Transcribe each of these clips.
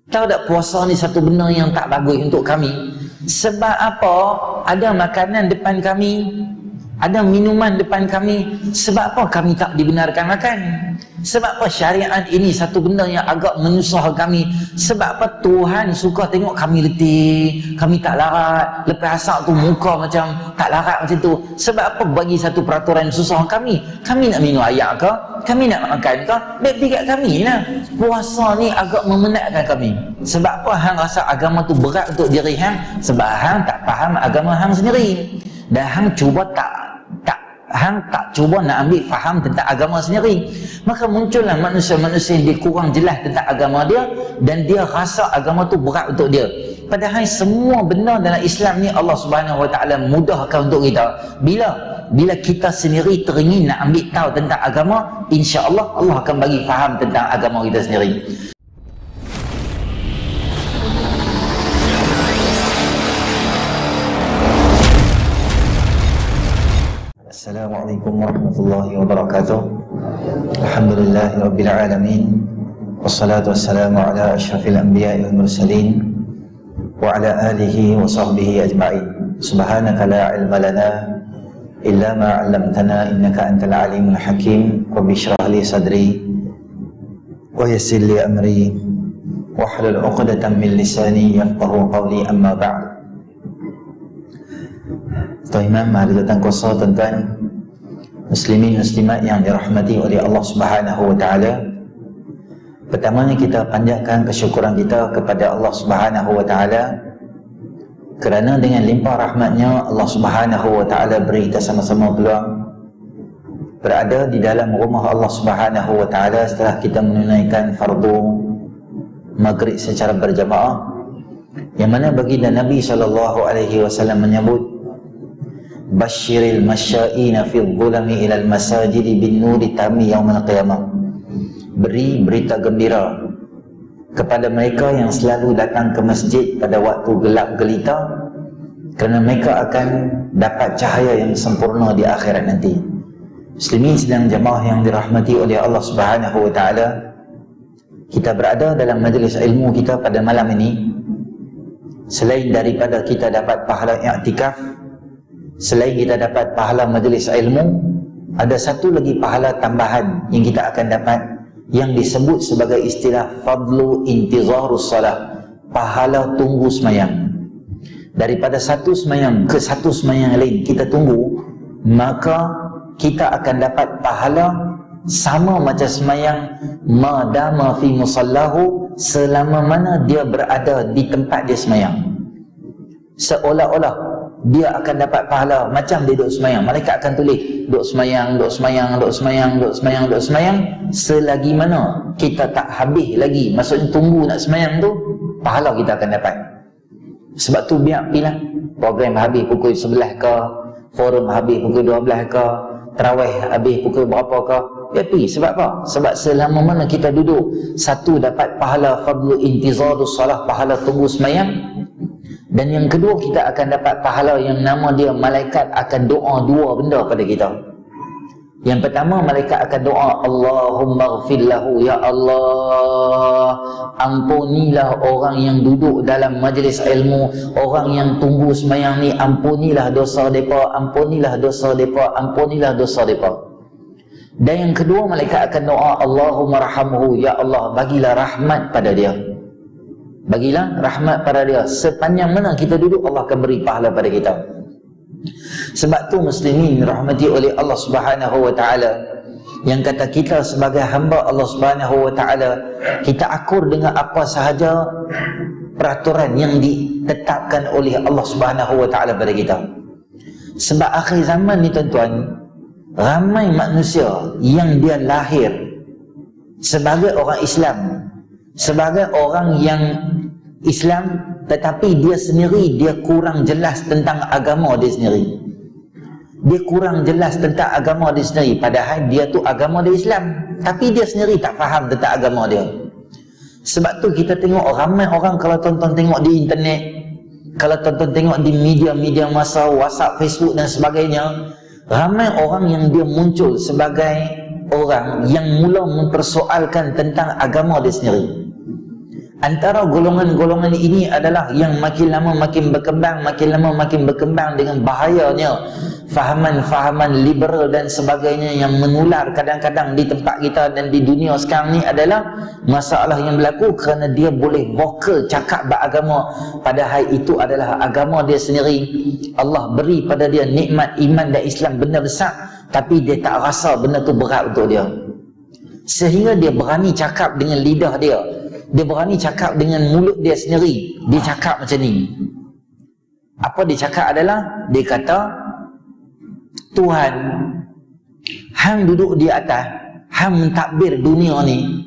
Tahu tak puasa ni satu benda yang tak bagus untuk kami? Sebab apa? Ada makanan depan kami, ada minuman depan kami. Sebab apa kami tak dibenarkan makan? Sebab apa syariat ini satu benda yang agak menyusahkan kami? Sebab apa Tuhan suka tengok kami letih, kami tak larat, lepas asar tu muka macam tak larat macam tu. Sebab apa bagi satu peraturan susah kami? Kami nak minum air ke? Kami nak makan ke? Baik kat kami lah. Puasa ni agak memenatkan kami. Sebab apa hang rasa agama tu berat untuk diri hang? Sebab hang tak faham agama hang sendiri. Dan hang cuba hang tak cuba nak ambil faham tentang agama sendiri. Maka muncullah manusia-manusia yang dia kurang jelas tentang agama dia, dan dia rasa agama tu berat untuk dia. Padahal semua benda dalam Islam ni Allah Subhanahu Wa Taala mudahkan untuk kita. Bila kita sendiri teringin nak ambil tahu tentang agama, insya-Allah Allah akan bagi faham tentang agama kita sendiri. Assalamualaikum warahmatullahi wabarakatuh. Alhamdulillahirabbil alamin. Wassalatu wassalamu ala asyrafil anbiya'i wal mursalin wa ala alihi wa sahbihi ajma'in. Subhanaka la ilma lana illa ma 'allamtana innaka antal alimul hakim. Rabbi shrah li sadri wa yassir li amri wahlul 'uqdatam min lisani yafqahu qawli, amma ba'd. Tuan Imam, ahli datang kuasa, tuan-tuan muslimin muslimat yang dirahmati oleh Allah Subhanahu Wa Taala. Pertamanya kita panjatkan kesyukuran kita kepada Allah Subhanahu Wa Taala kerana dengan limpah rahmatnya Allah Subhanahu Wa Taala beri kita sama-sama peluang berada di dalam rumah Allah Subhanahu Wa Taala setelah kita menunaikan fardu maghrib secara berjamaah, yang mana baginda Nabi SAW menyebut, Basyiril masya'ina fil dhulami ilal masajidi bin nuri tami yaumil qiyamah. Beri berita gembira kepada mereka yang selalu datang ke masjid pada waktu gelap gelita, kerana mereka akan dapat cahaya yang sempurna di akhirat nanti. Muslimin sedang jemaah yang dirahmati oleh Allah Subhanahu Wa Taala, kita berada dalam majlis ilmu kita pada malam ini. Selain daripada kita dapat pahala i'tikaf, selain kita dapat pahala majlis ilmu, ada satu lagi pahala tambahan yang kita akan dapat, yang disebut sebagai istilah fadlu intizarus salah, pahala tunggu semayang. Daripada satu semayang ke satu semayang lain kita tunggu, maka kita akan dapat pahala sama macam semayang madama fi musallahu, selama mana dia berada di tempat dia semayang. Seolah-olah dia akan dapat pahala macam dia duduk semayang. Malaikat akan tulis duduk semayang, duduk semayang, duduk semayang, duduk semayang, duduk semayang, selagi mana kita tak habis lagi, maksudnya tunggu nak semayang tu, pahala kita akan dapat. Sebab tu biar pilih program habis pukul 11 ke, forum habis pukul 12 ke, tarawih habis pukul berapa ke, dia pergi. Sebab apa? Sebab selama mana kita duduk, satu dapat pahala fadlu intizarus salah, pahala tunggu semayang, dan yang kedua kita akan dapat pahala yang nama dia malaikat akan doa dua benda pada kita. Yang pertama, malaikat akan doa, Allahumma ghfir lahu, ya Allah ampunilah orang yang duduk dalam majlis ilmu, orang yang tunggu semayang ni, ampunilah dosa depa, ampunilah dosa depa, ampunilah dosa depa. Dan yang kedua, malaikat akan doa, Allahumma rahamhu, ya Allah bagilah rahmat pada dia, bagilah rahmat pada dia. Sepanjang mana kita duduk, Allah akan beri pahala pada kita. Sebab tu muslimin rahmati oleh Allah Subhanahu Wa Taala, yang kata kita sebagai hamba Allah Subhanahu Wa Taala, kita akur dengan apa sahaja peraturan yang ditetapkan oleh Allah Subhanahu Wa Taala pada kita. Sebab akhir zaman ni tuan-tuan, ramai manusia yang dia lahir sebagai orang Islam, sebagai orang yang Islam, tetapi dia sendiri dia kurang jelas tentang agama dia sendiri. Dia kurang jelas tentang agama dia sendiri, padahal dia tu agama dia Islam, tapi dia sendiri tak faham tentang agama dia. Sebab tu kita tengok ramai orang, kalau tonton tengok di internet, kalau tonton tengok di media-media masa, WhatsApp, Facebook dan sebagainya, ramai orang yang dia muncul sebagai orang yang mula mempersoalkan tentang agama dia sendiri. Antara golongan-golongan ini adalah yang makin lama makin berkembang, makin lama makin berkembang dengan bahayanya fahaman-fahaman liberal dan sebagainya yang menular kadang-kadang di tempat kita dan di dunia sekarang ni adalah masalah yang berlaku kerana dia boleh vokal cakap beragama, padahal itu adalah agama dia sendiri. Allah beri pada dia nikmat iman dan Islam, benda besar, tapi dia tak rasa benda tu berat untuk dia, sehingga dia berani cakap dengan lidah dia, dia berani cakap dengan mulut dia sendiri. Dia cakap macam ni. Apa dia cakap adalah, dia kata, Tuhan, hang duduk di atas, hang mentadbir dunia ni,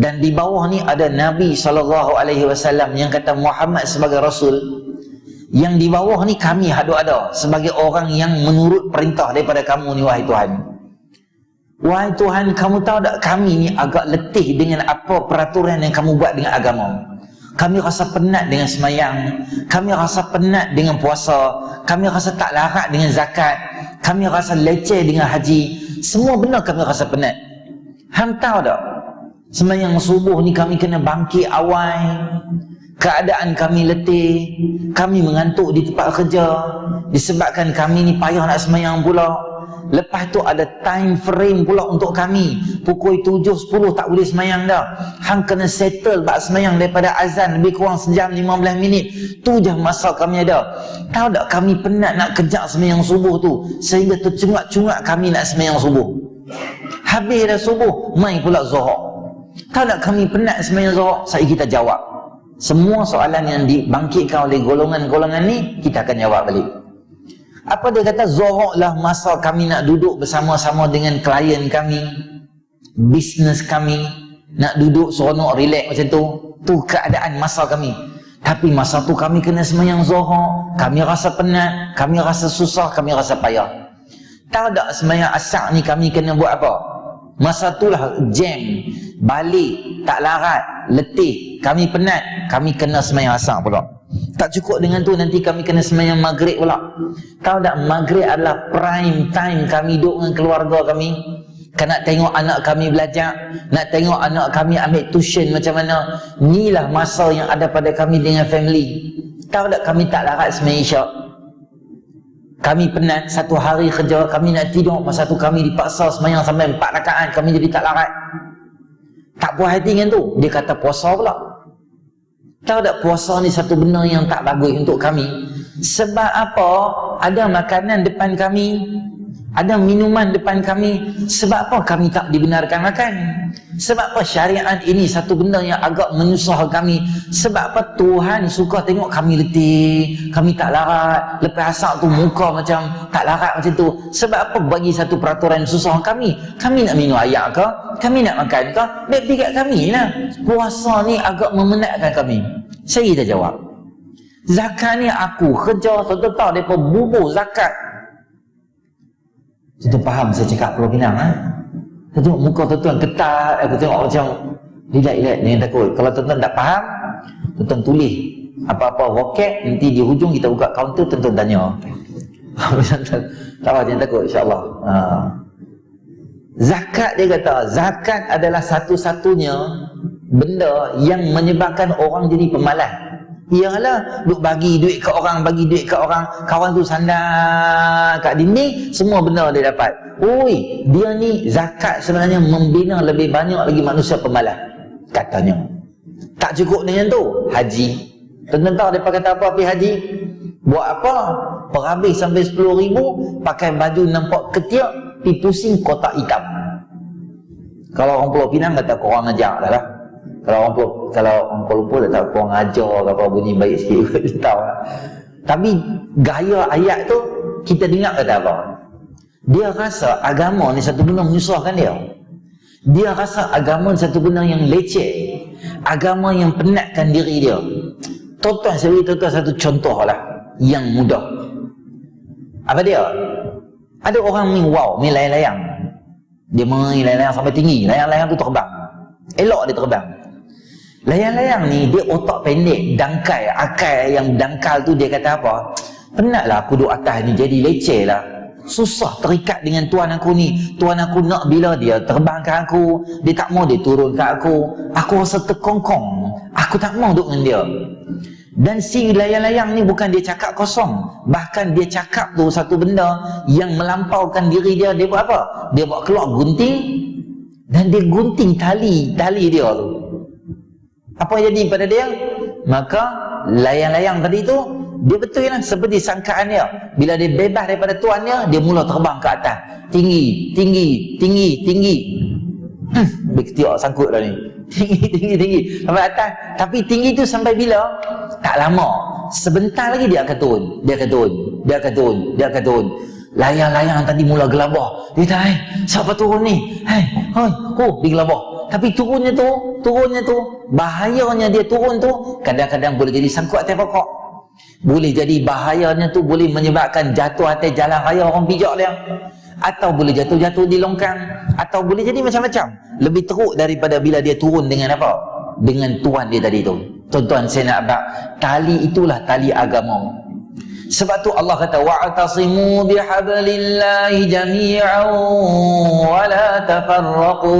dan di bawah ni ada Nabi SAW yang kata Muhammad sebagai Rasul, yang di bawah ni kami ada sebagai orang yang menurut perintah daripada kamu ni, wahai Tuhan. Wahai Tuhan, kamu tahu tak, kami ni agak letih dengan apa peraturan yang kamu buat dengan agama. Kami rasa penat dengan semayang, kami rasa penat dengan puasa, kami rasa tak larat dengan zakat, kami rasa leceh dengan haji. Semua benda kami rasa penat. Hang tahu tak, semayang subuh ni kami kena bangkit awal, keadaan kami letih, kami mengantuk di tempat kerja disebabkan kami ni payah nak semayang pula. Lepas tu ada time frame pula untuk kami, pukul 7-10 tak boleh semayang dah. Hang kena settle bab semayang daripada azan lebih kurang sejam 15 minit. Tu je masa kami ada. Tahu tak, kami penat nak kejar semayang subuh tu, sehingga tercungak-cungak kami nak semayang subuh. Habis dah subuh, mai pula zuhur. Tahu tak, kami penat semayang zuhur. Saya kita jawab semua soalan yang dibangkitkan oleh golongan-golongan ni, kita akan jawab balik. Apa dia kata? Zuhur lah masa kami nak duduk bersama-sama dengan klien kami, bisnes kami, nak duduk seronok, relax macam tu. Tu keadaan masa kami. Tapi masa tu kami kena semayang zuhur, kami rasa penat, kami rasa susah, kami rasa payah. Tahu tak, semayang asar ni kami kena buat apa? Masa tu lah jam, balik, tak larat, letih, kami penat, kami kena semayang asar pula. Tak cukup dengan tu, nanti kami kena semayang maghrib pula. Tahu tak, maghrib adalah prime time kami duduk dengan keluarga kami. Kan nak tengok anak kami belajar, nak tengok anak kami ambil tuition macam mana. Inilah masa yang ada pada kami dengan family. Tahu tak, kami tak larat semayang isyak. Kami penat, satu hari kerja, kami nak tidur, masa tu kami dipaksa semayang sampai 4 rakaat, kami jadi tak larat. Tak puas hati dengan tu, dia kata puasa pula. Tahu tak, puasa ni satu benda yang tak bagus untuk kami. Sebab apa? Ada makanan depan kami, ada minuman depan kami. Sebab apa kami tak dibenarkan makan? Sebab apa syariat ini satu benda yang agak menyusah kami? Sebab apa Tuhan suka tengok kami letih, kami tak larat, lepas asar tu muka macam tak larat macam tu. Sebab apa bagi satu peraturan susah kami? Kami nak minum air ke? Kami nak makan ke? Baik kat kami lah. Puasa ni agak memenatkan kami. Saya kita jawab, zakat ni aku kerja tahu mereka bubur zakat. Tuan faham saya cakap Pulau Pinang ha? Saya tengok muka tuan-tuan ketat, aku tengok macam relax-relax ni takut. Kalau tuan-tuan tak faham, tuan-tuan tulis apa-apa vocab, nanti di hujung kita buka kaunter, tuan-tuan tanya. Tak apa, jangan takut, insyaAllah. Zakat, dia kata, zakat adalah satu-satunya benda yang menyebabkan orang jadi pemalas. Ialah duk bagi duit ke orang, bagi duit ke orang, kawan tu sandar kat dinding, semua benda dia dapat. Oi, dia ni zakat sebenarnya membina lebih banyak lagi manusia pemalas, katanya. Tak cukup dengan tu, haji. Tuan-tuan tahu mereka kata apa pergi haji? Buat apa? Perhabis sampai 10,000, pakai baju nampak ketiak, pergi pusing kotak hitam. Kalau orang Pulau Pinang kata korang ajar dah lah. Kalau orang Kuala Lumpur tak tahu korang ajar ke apa, bunyi baik sikit dia tahu lah. Tapi gaya ayat tu kita dengar kata apa? Dia rasa agama ni satu benda menyusahkan dia. Dia rasa agama ni satu benda yang leceh, agama yang penatkan diri dia. Tuan-tuan, saya beri tuan-tuan satu contoh lah yang mudah. Apa dia? Ada orang main wow, main layang-layang. Dia main layang-layang sampai tinggi, layang-layang tu terbang, elok dia terbang. Layang-layang ni dia otak pendek, dangkal, akal yang dangkal tu dia kata apa? Penatlah aku duduk atas ni, jadi leceh lah. Susah terikat dengan tuan aku ni. Tuan aku nak bila dia terbang ke aku, dia tak mau dia turun ke aku. Aku rasa terkongkong. Aku tak mau duduk dengan dia. Dan si layang-layang ni bukan dia cakap kosong, bahkan dia cakap tu satu benda yang melampaukan diri dia. Dia buat apa? Dia buat keluar gunting, dan dia gunting tali dia tu. Apa yang jadi pada dia? Maka layang-layang tadi tu, dia betul lah seperti sangkaan dia. Bila dia bebas daripada tuan dia mula terbang ke atas, tinggi ketiak sangkut dah ni, tinggi sampai atas. Tapi tinggi tu sampai bila? Tak lama, sebentar lagi dia akan turun. Layang-layang tadi mula gelabah. Dia kata, siapa turun ni? Dia gelabah. Tapi turunnya tu, bahayanya dia turun tu, kadang-kadang boleh jadi sangkut atas pokok. Boleh jadi bahayanya tu boleh menyebabkan jatuh atas jalan raya orang pijak dia. Atau boleh jatuh di longkang. Atau boleh jadi macam-macam. Lebih teruk daripada bila dia turun dengan apa? Dengan tuan dia tadi tu. Tuan-tuan, saya nak abad, tali itulah tali agama. Sebab tu Allah kata, wa'tasimu bihablillahi jami'an wa la tafarraqu.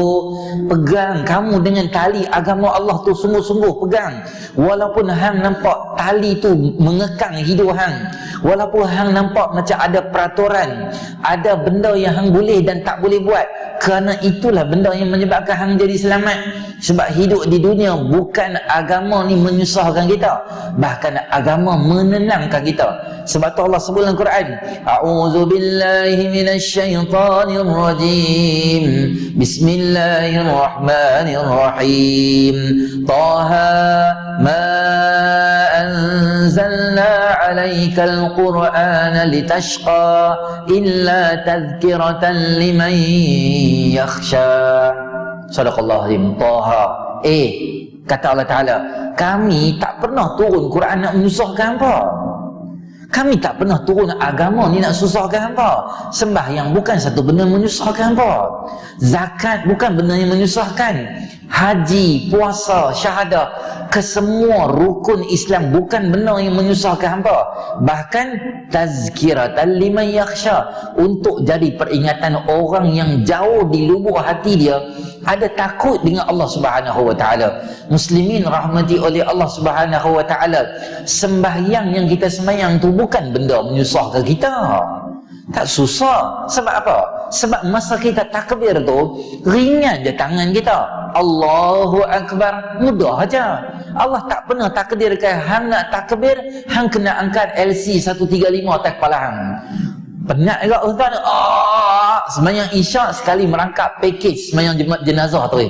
Pegang kamu dengan tali agama Allah tu, sungguh-sungguh pegang. Walaupun hang nampak tali tu mengekang hidup hang, walaupun hang nampak macam ada peraturan, ada benda yang hang boleh dan tak boleh buat, kerana itulah benda yang menyebabkan hang jadi selamat. Sebab hidup di dunia bukan agama ni menyusahkan kita, bahkan agama menenangkan kita. Sebab tu Allah sebut dalam Quran, a'udzu billahi minasyaitonir rajim, bismillahirrahmanirrahim, taha ma anzalna 'alaikal qur'ana litashqa illa tadhkiratan liman yakhsha. Sadaqallahu azim. Taha, kata Allah Ta'ala, kami tak pernah turun Quran nak menyusahkan hangpa. Kami tak pernah turun agama ni nak susahkan hangpa. Sembahyang bukan satu benda menyusahkan hangpa. Zakat bukan benda yang menyusahkan. Haji, puasa, syahadah, kesemua rukun Islam bukan benda yang menyusahkan hangpa. Bahkan tazkiratan liman yakhsha, untuk jadi peringatan orang yang jauh di lubuk hati dia ada takut dengan Allah Subhanahu wa taala. Muslimin rahmati oleh Allah Subhanahu wa taala, sembahyang yang kita sembahyang tu bukan benda menyusahkan kita. Tak susah. Sebab apa? Sebab masa kita takbir tu ringan je tangan kita. Allahu Akbar, mudah aja. Allah tak pernah takdirkan hang nak takbir, hang kena angkat LC 135 atas kepala hang. Penat juga ustaz. Sembahyang Isyak sekali merangkap package sembahyang jenazah tu.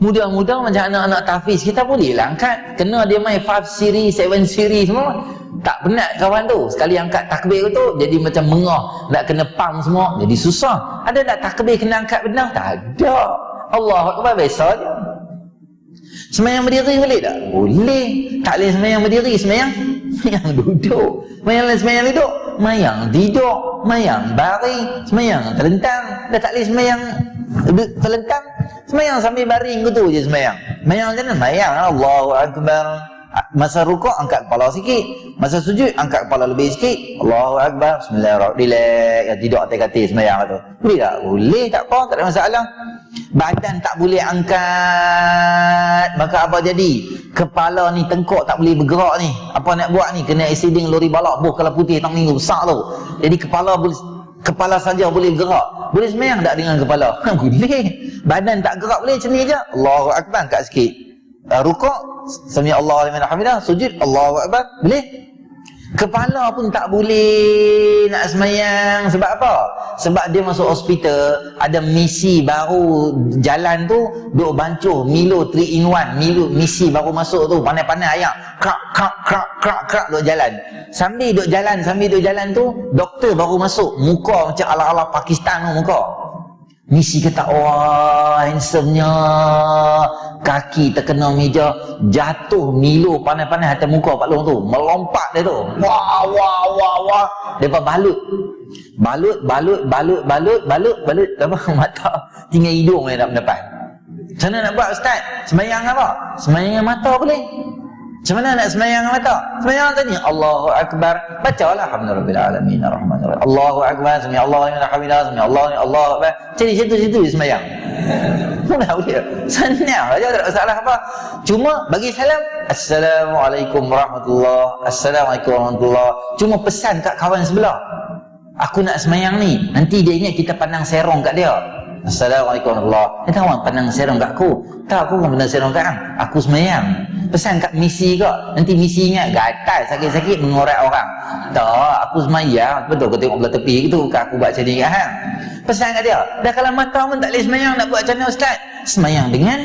Mudah-mudah macam anak-anak tahfiz kita boleh lah angkat. Kena dia main 5 siri, 7 siri semua. Tak penat kawan tu. Sekali angkat takbir tu jadi macam mengah, nak kena pam semua, jadi susah. Ada tak takbir kena angkat benar? Tak ada. Allahu Akbar biasa je. Sembahyang berdiri boleh tak? Boleh. Tak boleh sembahyang berdiri, sembahyang duduk. Sembahyang duduk, sembahyang tidur, sembahyang baring, sembahyang terlentang. Dah tak boleh sembahyang terlentang, sembahyang sambil baring gitu je sembahyang. Sembahyang macam mana? Sembahyang Allahu Akbar. Masa rukuk angkat kepala sikit, masa sujud angkat kepala lebih sikit. Allahu Akbar, bismillahirrahmanirrahim. Relax, yang tidur atas katil sembahyang tu. Boleh tak? Boleh, tak apa, tak ada masalah. Badan tak boleh angkat, maka apa jadi? Kepala ni, tengkuk tak boleh bergerak ni. Apa nak buat ni? Kena accident lori balak buh kalau putih tang minggu besar tu. Jadi kepala saja boleh gerak. Boleh sembahyang tak dengan kepala? Boleh. Badan tak gerak boleh macam ni je. Allahu Akbar, angkat sikit. Rukuk, sami Allahu liman hamidah, sujud Allahu Akbar, boleh. Kepala pun tak boleh nak sembahyang. Sebab apa? Sebab dia masuk hospital, ada misi baru jalan tu, duk bancuh Milo 3 in 1, misi baru masuk tu, pandai-pandai ayam krak duk jalan. Sambil duk jalan tu, doktor baru masuk, muka macam ala-ala Pakistan tu muka. Misi kata, wah handsome-nya, kaki terkena meja, jatuh Milo pandai-pandai atas muka Pak Long tu, melompat dia tu, wah depa balut, lepas mata tinggal hidung yang nak depan. Macam mana nak buat ustaz? Sembahyang apa? Sembahyang mata boleh. Macam mana nak semayang mata? Semayang tadi Allahu Akbar, bacalah alhamdulillah alamin arrahmanir rahim. Allahu Akbar, sami Allahu liman hamidah, sami Allahu Akbar. Jadi situ-situ dia semayang. Mudah dia. Senang aja, tak ada masalah apa. Cuma bagi salam, Assalamualaikum warahmatullahi, Assalamualaikum warahmatullahi. Cuma pesan kat kawan sebelah, aku nak semayang ni. Nanti dia ingat kita pandang serong kat dia. Assalamualaikum warahmatullahi. Dia kawan pandang serong kat aku. Tak, aku kan pandang serong kat hang. Aku semayang. Pesan kat misi kau. Nanti misi ingat gatal sakit-sakit mengorak orang. Tak, aku semayang. Betul kau tengok belah tepi itu, bukan aku buat macam ni kat hang. Pesan kat dia. Dah kalau mata pun tak boleh semayang, nak buat macam mana Ustaz? Semayang dengan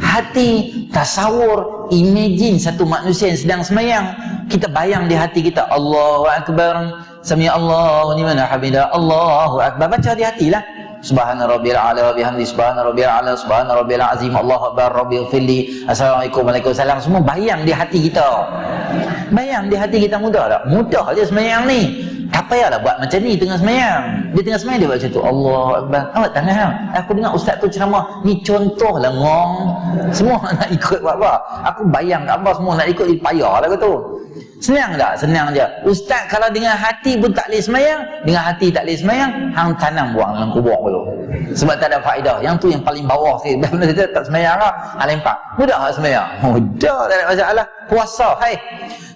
hati, tasawur, imagine satu manusia yang sedang semayang. Kita bayang di hati kita, Allahu Akbar, sami Allahu liman hamidah, Allahu Akbar. Baca di hatilah. Subhana rabbil ala wa bihamdi, subhana rabbil ala, subhana rabbil azim, Allahu akbar, rabbil fili, assalamualaikum waalaikumsalam. Semua bayang di hati kita. Bayang di hati kita, mudah tak? Mudah je semayang ni. Tak payahlah buat macam ni tengah semayang. Dia tengah semayang dia buat macam tu, Allahu akbar. Awak tak faham? Aku dengar ustaz tu ceramah, ni contoh lah ngong. Semua nak ikut buat apa? Aku bayang kat apa semua nak ikut, dia payah lah tu. Senang tak? Senang je. Ustaz kalau dengan hati pun tak boleh semayang, dengan hati tak boleh semayang, hang tanam buang dalam kubur dulu. Sebab tak ada faedah. Yang tu yang paling bawah sikit. Bila kita tak semayang lah, lempar. Mudah tak semayang? Mudah, tak ada masalah. Puasa, hai.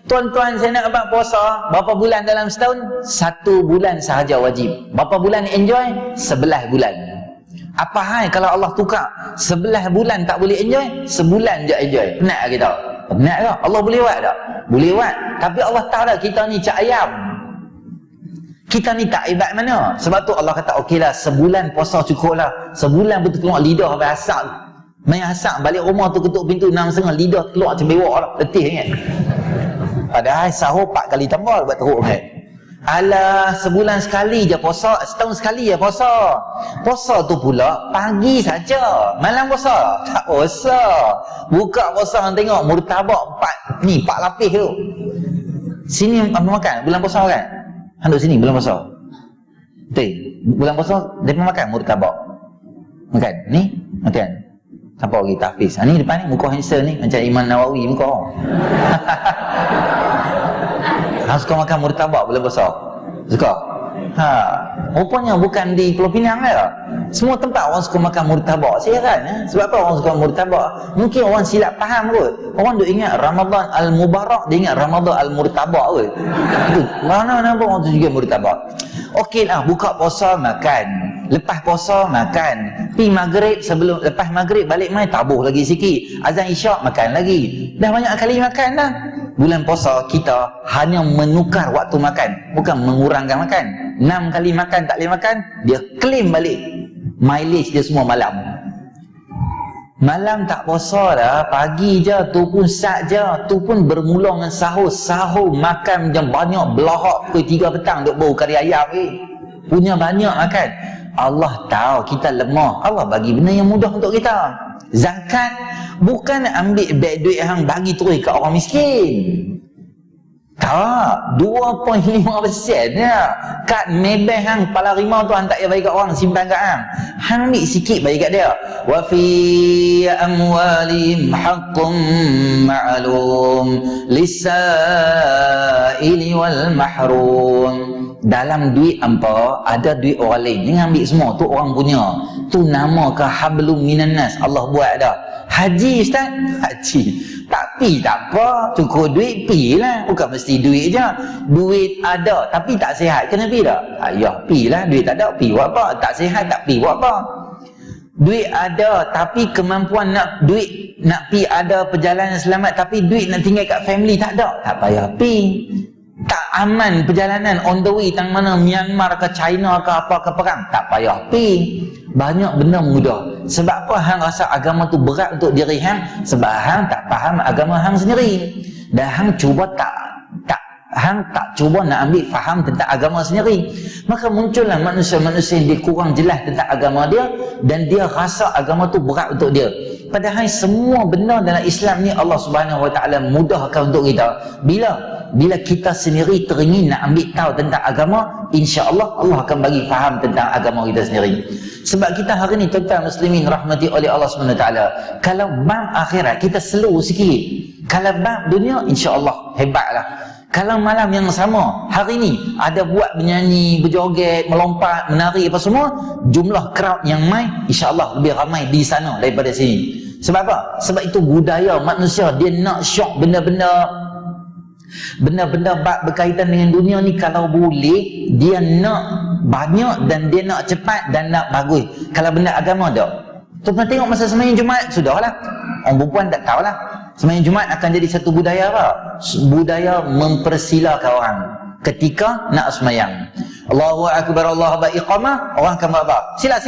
Tuan-tuan, saya nak buat puasa berapa bulan dalam setahun? 1 bulan sahaja wajib. Berapa bulan enjoy? 11 bulan. Apa hai kalau Allah tukar 11 bulan tak boleh enjoy, sebulan je enjoy? Penat kita? Penat tak? Allah boleh buat tak? Boleh buat. Tapi Allah tahu tak kita ni cak ayam. Kita ni tak hebat mana. Sebab tu Allah kata okeylah, sebulan puasa cukup lah. Sebulan betul keluar lidah sampai asap. Main asap balik rumah tu ketuk pintu 6.30, lidah keluar macam bewak lah. Letih ingat. Padahal sahur 4 kali tambah buat teruk kan. Alah, sebulan sekali je puasa, setahun sekali je puasa. Puasa tu pula pagi saja. Malam puasa? Tak puasa. Buka puasa hang tengok murtabak 4 lapis tu. Sini apa makan? Bulan puasa kan? Hang duduk sini bulan puasa. Betul. Bulan puasa depa makan murtabak. Makan. Ni makan. Siapa lagi tahfiz? Ni depan ni muka handsome ni macam Imam Nawawi muka. Hang suka makan murtabak bulan puasa? Suka? Rupanya bukan di Pulau Pinang lah. Semua tempat orang suka makan murtabak. Saya heran sebab apa orang suka murtabak? Mungkin orang silap faham kot. Orang duk ingat Ramadan Al-Mubarak, dia ingat Ramadan Al-Murtabak kot. Itu mana orang tu juga murtabak. Okeylah, buka puasa makan, lepas puasa makan, pi maghrib, sebelum lepas maghrib balik mai tabuh lagi sikit, azan isyak makan lagi. Dah banyak kali makan dah. Bulan puasa kita hanya menukar waktu makan, bukan mengurangkan makan. 6 kali makan tak boleh makan, dia claim balik mileage dia semua malam. Malam tak puasa dah, pagi je, tu pun sat je, tu pun bermula dengan sahur. Sahur makan macam banyak, belahak pukul 3 petang duk bau kari ayam punya banyak makan. Allah tahu kita lemah, Allah bagi benda yang mudah untuk kita. Zakat bukan ambil baik duit hang bagi terus kat orang miskin. Tak, 2.5% je. Kad Maybank hang kepala rimau tu hang tak payah bagi kat orang, simpan kat hang. Hang ambil sikit bagi kat dia. Wa fi amwalihim haqqum ma'lum lis-sa'ili wal mahrum. Dalam duit hampa ada duit orang lain. Jangan ambil semua, tu orang punya. Tu nama ke hablum minan nas. Allah buat dah. Haji ustaz? Haji. Tak pi tak apa, cukup duit pi lah. Bukan mesti duit je. Duit ada tapi tak sihat, kena pi tak? Ayah pi lah. Duit tak ada, pi buat apa? Tak sihat tak pi buat apa? Duit ada tapi kemampuan nak duit, nak pi ada perjalanan selamat, tapi duit nak tinggal kat family tak ada, tak payah pi. Tak aman perjalanan on the way tang mana Myanmar ke China ke apa ke perang, tak payah pi. Banyak benda mudah. Sebab apa hang rasa agama tu berat untuk diri hang? Sebab hang tak faham agama hang sendiri. Dan hang cuba hang tak cuba nak ambil faham tentang agama sendiri. Maka muncullah manusia-manusia yang dia kurang jelas tentang agama dia, dan dia rasa agama tu berat untuk dia. Padahal semua benda dalam Islam ni Allah Subhanahu Wa Taala mudahkan untuk kita. Bila bila kita sendiri teringin nak ambil tahu tentang agama, insya-Allah Allah akan bagi faham tentang agama kita sendiri. Sebab kita hari ni tuan-tuan muslimin rahmati oleh Allah SWT, kalau bab akhirat kita slow sikit, kalau bab dunia insya-Allah hebatlah. Kalau malam yang sama hari ni ada buat menyanyi, berjoget, melompat, menari apa semua, jumlah crowd yang main insya-Allah lebih ramai di sana daripada sini. Sebab apa? Sebab itu budaya manusia, dia nak syok benda-benda bab berkaitan dengan dunia ni. Kalau boleh dia nak banyak dan dia nak cepat dan nak bagus. Kalau benda agama tak, tuan-tuan tengok masa sembahyang Jumaat, sudahlah, orang perempuan tak tahulah. Sembahyang Jumaat akan jadi satu budaya apa? Budaya mempersilakan orang ketika nak sembahyang. Allahu akbar, Allahu akbar, iqamah, orang akan buat apa? Sila.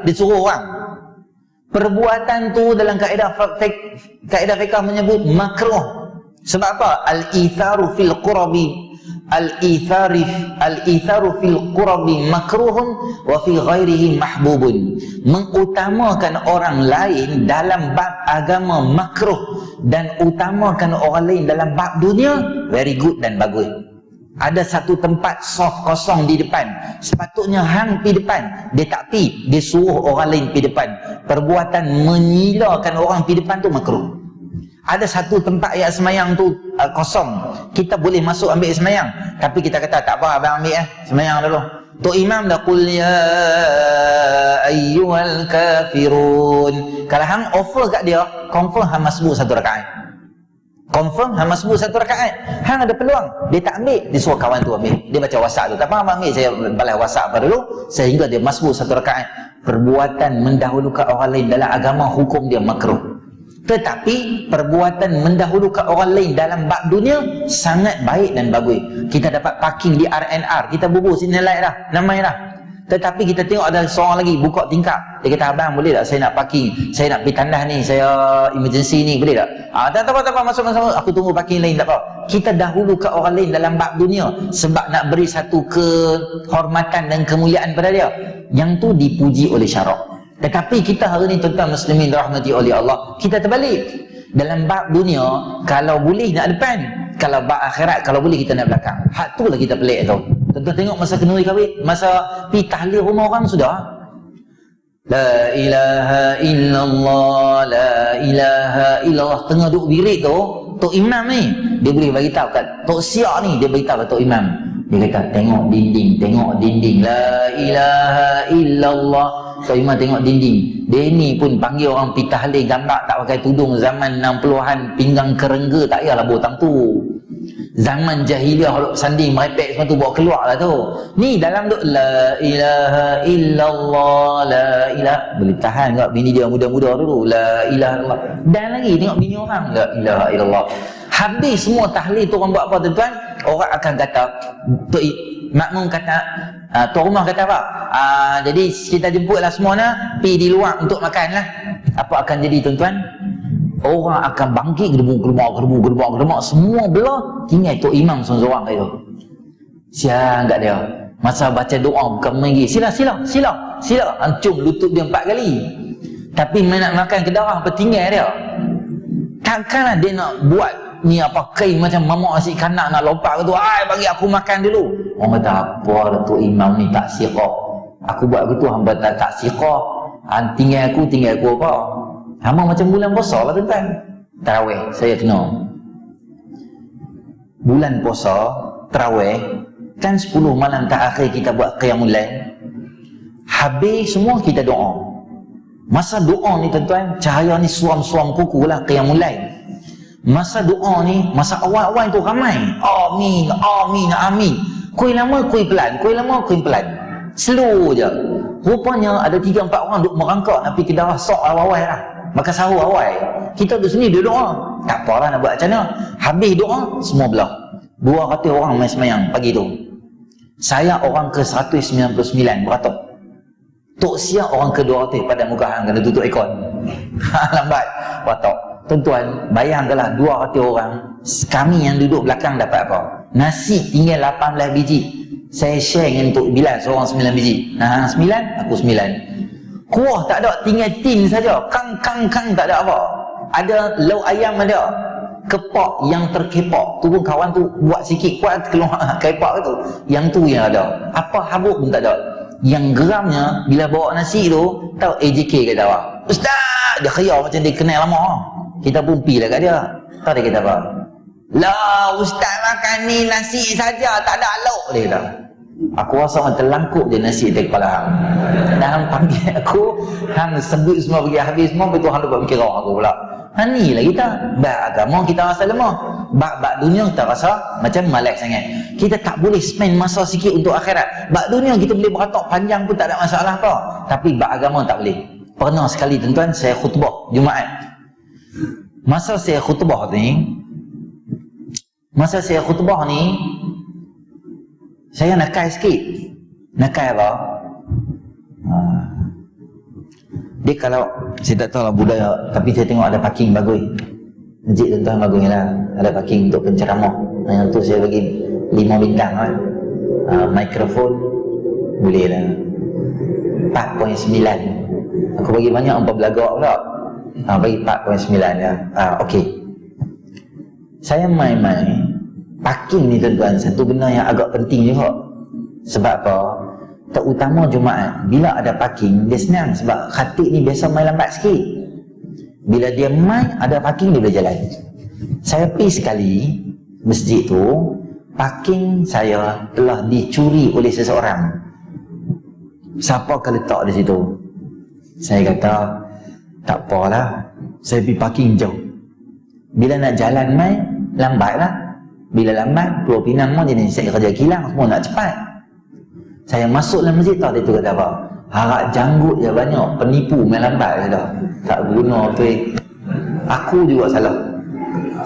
Disuruh orang. Perbuatan tu dalam kaedah fiqh menyebut makruh. Sebab apa? Al-itharu fil qurabi Al-itharu fil qurabi makruhun wa fi ghairihi mahbubun. Mengutamakan orang lain dalam bab agama makruh, dan utamakan orang lain dalam bab dunia very good dan bagus. Ada satu tempat soft kosong di depan, sepatutnya hang pi depan, dia tak pi, dia suruh orang lain pi depan. Perbuatan menyilakan orang pi depan tu makruh. Ada satu tempat ayat semayang tu kosong, kita boleh masuk ambil semayang, tapi kita kata tak apa abang ambil semayang dulu. Tok imam dah qul ya ayyuhal kafirun. Kalau hang offer kat dia, confirm hang masbuk satu rakaat. Confirm hang masbuk satu rakaat. Hang ada peluang, dia tak ambil, dia suruh kawan tu ambil. Dia baca WhatsApp tu, tak apa abang ambil, saya balas WhatsApp pada dulu, sehingga dia masbuk satu rakaat. Perbuatan mendahulukan orang lain dalam agama, hukum dia makruh. Tetapi perbuatan mendahulukan orang lain dalam bab dunia sangat baik dan bagus. Kita dapat parking di RNR, kita bubuh sini like dah, namai dah. Tetapi kita tengok ada seorang lagi buka tingkap, dia kata abang boleh tak saya nak parking, saya nak pergi tandas ni, saya emergency ni, boleh tak? Tak apa, masuk, aku tunggu parking lain, tak apa. Kita dahulukan orang lain dalam bab dunia sebab nak beri satu kehormatan dan kemuliaan pada dia, yang tu dipuji oleh syarak. Tetapi kita hari ni tuan-tuan muslimin rahmati oleh Allah, kita terbalik. Dalam bab dunia kalau boleh nak depan, kalau bab akhirat kalau boleh kita nak belakang. Hak tu lah kita pelik tu. Tuan-tuan tengok masa kenduri kahwin, masa pi tahlil rumah orang sudah, la ilaha illallah, la ilaha illallah, tengah duk birik tu, tok imam ni dia boleh bagi tahu kat tok siak ni, dia bagi tahu kat tok imam, dia kata tengok dinding, la ilaha illallah. Tok imam tengok dinding, dia ni pun panggil orang pi tahlil gambar tak pakai tudung zaman 60-an, pinggang kerengga tak payahlah botang tu. Zaman jahiliah kalau sanding merepek semua tu bawa keluar lah tu. Ni dalam tu la ilaha illallah, la ilaha, boleh tahan tak bini dia muda-muda dulu, la ilaha illallah. Dan lagi tengok bini orang, la ilaha illallah. Habis semua tahlil tu orang buat apa tuan-tuan? Orang akan kata, makmum kata, tuan rumah kata apa? Jadi kita jemputlah semua nak pergi di luar untuk makan lah. Apa akan jadi tuan-tuan? Orang akan bangkit, gerbuk, semua belah, tinggal tok imam seorang-seorang kat itu. Siang kat dia, masa baca doa bukan lagi, sila, hancur lutut dia 4 kali. Tapi nak makan ke darah apa tinggal dia. Takkanlah dia nak buat ni apa kain macam mamak nasi kanak nak lompat ke tu, bagi aku makan dulu. Orang kata apa Datuk Imam ni tak siqah, aku buat begitu hamba tak siqah, tinggal aku apa. Hamba macam bulan puasa lah tuan-tuan, tarawih saya kena bulan puasa tarawih kan 10 malam terakhir kita buat qiyamul lail, habis semua kita doa. Masa doa ni tuan-tuan, cahaya ni suam-suam kuku lah qiyamul lail. Masa doa ni, masa awal-awal tu ramai amin, kuih lama kuih pelan, slow je. Rupanya ada 3-4 orang duk merangkak nak pergi ke darah sok awal-awal lah, maka sahur awal. Kita duduk sini dia doa, tak apalah nak buat macam mana. Habis doa semua belah, 200 orang main semayang pagi tu. Saya orang ke 199 beratuk, tok siap orang ke 200 pada muka hang kena tutup aircon. Lambat beratuk. Tuan-tuan, bayangkanlah 200 orang, kami yang duduk belakang dapat apa? Nasi tinggal 18 biji. Saya share dengan Tok Bilal seorang 9 biji. 9, aku 9. Kuah tak ada, tinggal tin saja. Kang tak ada apa. Ada lauk ayam ada. kepak yang terkepak tu pun kawan tu buat sikit kuat keluar kepak tu, yang tu yang ada, apa habuk pun tak ada. Yang geramnya bila bawa nasi tu, tahu AJK kata apa? Ustaz, dia khayal macam dia kenal lama. Kita pun pi lah kat dia. Tahu dia kata apa? Lah ustaz makan ni nasi saja, tak ada lauk, dia kata. Aku rasa orang terlangkup je nasi di kepala hang. Dan panggil aku, hang sebut semua bagi habis semua, betul hang lupa fikir aku pula. Ni lah kita, bab agama kita rasa lemah, bab dunia kita rasa macam malas sangat. Kita tak boleh spend masa sikit untuk akhirat. Bab dunia kita boleh beratok panjang pun tak ada masalah apa, tapi bab agama tak boleh. Pernah sekali tuan-tuan saya khutbah Jumaat. Masa saya khutbah ni saya nakal sikit. Nakal apa? Dia kalau, saya tak tahu lah budaya, tapi saya tengok ada parking bagus. Masjid tuan-tuan bagus lah, ada parking untuk penceramah. Yang tu saya bagi 5 bintang lah. Mikrofon boleh lah 4.9. Aku bagi banyak 4 belagak pula. Bagi 4.9 lah. Okey. Saya main-main parking ni tuan-tuan, satu benda yang agak penting juga. Sebab apa? Terutama Jumaat, bila ada parking dia senang, sebab khatib ni biasa main lambat sikit. Bila dia main ada parking, dia boleh jalan. Saya pergi sekali masjid tu, parking saya telah dicuri oleh seseorang. Siapa ke letak di situ? Saya kata tak apalah, saya pergi parking jauh. Bila nak jalan main lambat lah. Bila lambat, Pulau Pinang pun jadi saya kerja kilang, semua nak cepat. Saya masuk dalam masjid, tahu dia tu kata apa? Harap janggut je banyak, penipu main lambat je dah. Tak guna tu. Aku juga salah.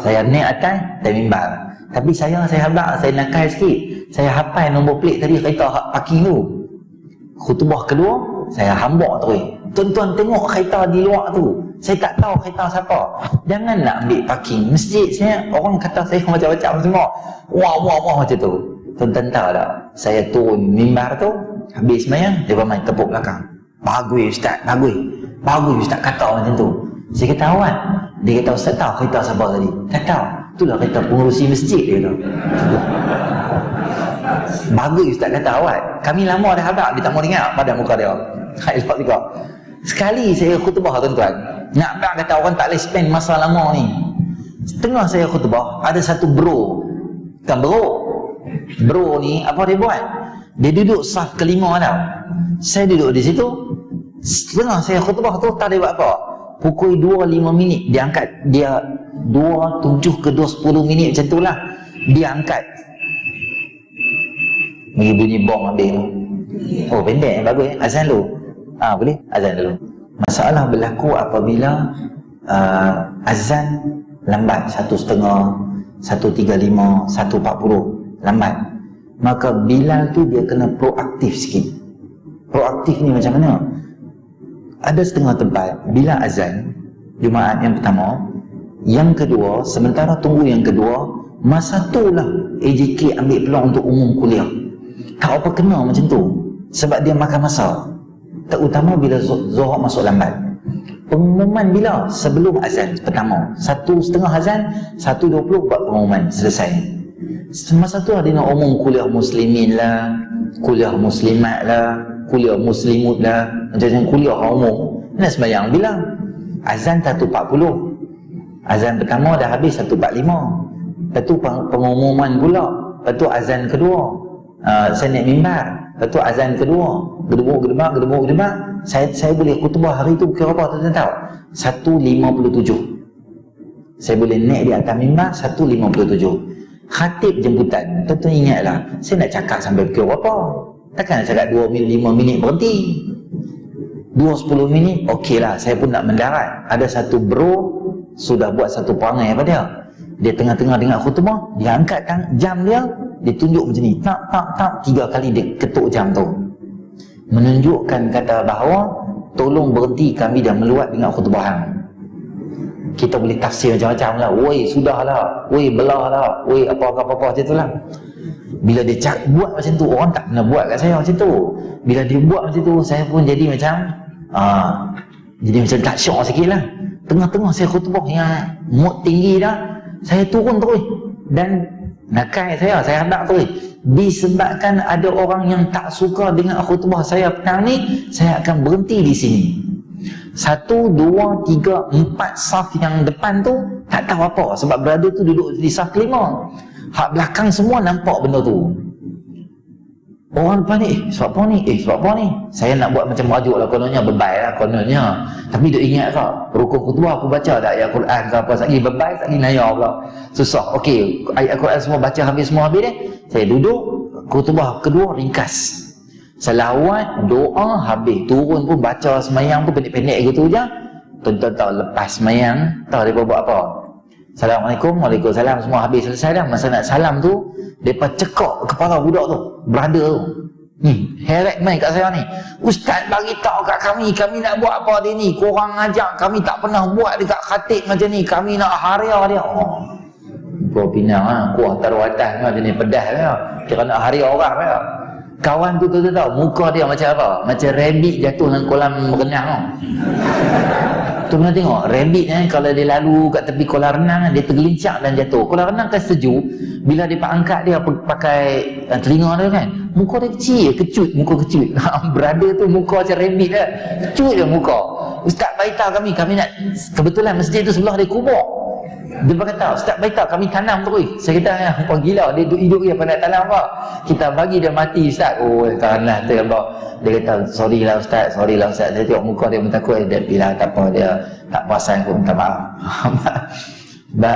Saya naik atas, saya mimbar. Tapi saya habaq, saya nakal sikit. Saya hafal nombor plate tadi kereta parking tu. Khutbah kedua, saya hambak terus. Tuan-tuan tengok kereta di luar tu. Saya tak tahu kereta siapa. Jangan nak ambil parking masjid saya. Orang kata saya macam-macam semua. Wah macam tu. Tuan-tuan tahu tak? Saya turun mimbar tu, habis semayang, dia main tepuk belakang. Bagus ustaz, bagus. Bagus ustaz kata macam tu. Saya kata awak. Dia kata ustaz tahu kereta siapa tadi? Tak tahu. Itulah kereta pengurusi masjid, dia kata. Bagus ustaz kata awak. Kami lama dah habaq, dia tak mau dengar pada muka dia. Elok juga. Sekali saya khutbah tuan-tuan, nak habaq kata orang tak boleh spend masa lama ni. Setengah saya khutbah, ada satu bro. Bukan bro ni apa dia buat? Dia duduk saf kelima tau. Saya duduk di situ. Setengah saya khutbah tu tak dia buat apa. Pukul 2.05 minit dia angkat, dia 2.7 ke 2.10 minit macam tu lah. Dia angkat. Bagi bunyi bom habis tu. Oh pendek bagus azan dulu. Boleh azan dulu. Masalah berlaku apabila azan lambat 1.30, 1.35, 1.40 lambat. Maka Bilal tu dia kena proaktif sikit. Proaktif ni macam mana? Ada setengah tempat bila azan Jumaat yang pertama, yang kedua, sementara tunggu yang kedua, masa tu lah AJK ambil peluang untuk umum kuliah. Tak apa kena macam tu, sebab dia makan masa. Terutama bila Zuhur masuk lambat. Pengumuman bila? Sebelum azan pertama. 1.30 azan, 1.20 buat pengumuman, selesai. Masa tu dia nak umum kuliah muslimin lah, kuliah muslimat lah, kuliah muslimut lah, macam-macam kuliah umum. Nak sembahyang bila? Azan 1.40. Azan pertama dah habis 1.45. Lepas tu pengumuman pula. Lepas tu azan kedua. Saya naik mimbar. Lepas tu azan kedua. Gedebuk. Saya boleh khutbah hari tu kira apa tuan-tuan tahu? 1.57. Saya boleh naik di atas mimbar 1.57. Khatib jemputan, tuan-tuan ingatlah, saya nak cakap sampai pukul berapa? Takkan nak cakap 2-5 minit berhenti. 2-10 minit, okey lah, saya pun nak mendarat. Ada satu bro, sudah buat satu perangai apa dia? Dia tengah-tengah dengar khutbah, dia angkat jam dia, dia tunjuk macam ni, tak, 3 kali dia ketuk jam tu. Menunjukkan kata bahawa, tolong berhenti, kami dah meluat dengan khutbah hang. Kita boleh tafsir macam-macam lah. Woi sudahlah, woi belah lah, woi apa-apa macam tu lah. Bila dia buat macam tu, orang tak pernah buat kat saya macam tu. Bila dia buat macam tu, saya pun jadi macam tak syok sikit lah. Tengah-tengah saya khutbah yang mood tinggi dah, Saya turun terus. Dan nakal saya hendak terus. Disebabkan ada orang yang tak suka dengan khutbah saya petang ni, saya akan berhenti di sini. 1, 2, 3, 4 saf yang depan tu tak tahu apa, sebab berada tu duduk di saf 5. Hak belakang semua nampak benda tu. Orang depan ni, sebab apa ni? Saya nak buat macam merajuk lah, kononnya bebai lah, kononnya. Tapi duk ingat tak, rukun khutbah aku baca tak ayat Quran ke apa, sekali bebai, sekali naya pula. Susah. Okey, ayat Quran semua baca habis semua habis deh. Saya duduk, khutbah kedua ringkas. Selawat, doa, habis. Turun pun baca semayang pun pendek-pendek gitu je. Tuan-tuan tahu lepas semayang, tahu dia buat apa? Assalamualaikum, waalaikumsalam, semua habis selesai dah. Masa nak salam tu, mereka cekak kepala budak tu, brother tu. Heret main kat saya ni. Ustaz bagi tahu kat kami nak buat apa dia ni. Korang ajak kami tak pernah buat dekat khatib macam ni. Kami nak haria dia. Kau pinang lah, kuah taruh atas macam ni, pedas lah. Kira nak haria orang lah. Kawan tu tahu, muka dia macam apa? Macam rabbit jatuh dalam kolam renang tau. Tu pernah tengok, rabbit kalau dia lalu kat tepi kolam renang, dia tergelincak dan jatuh. Kolam renang kan sejuk, bila dia angkat dia pakai telinga dia kan, muka dia kecil, kecut, muka kecut. Brother tu muka macam rabbit lah, kecut je muka. Ustaz baita kami nak, kebetulan masjid tu sebelah dia kubur. Dia berkata, Ustaz baita kami tanam terus. Saya kata, apa gila, dia hidup dia pandai tanam apa? Kita bagi dia mati Ustaz. Oh, tanah tu apa? Dia kata, sorry lah Ustaz. Saya tengok muka dia takut, dia bilang tak apa, dia tak perasan, aku minta maaf.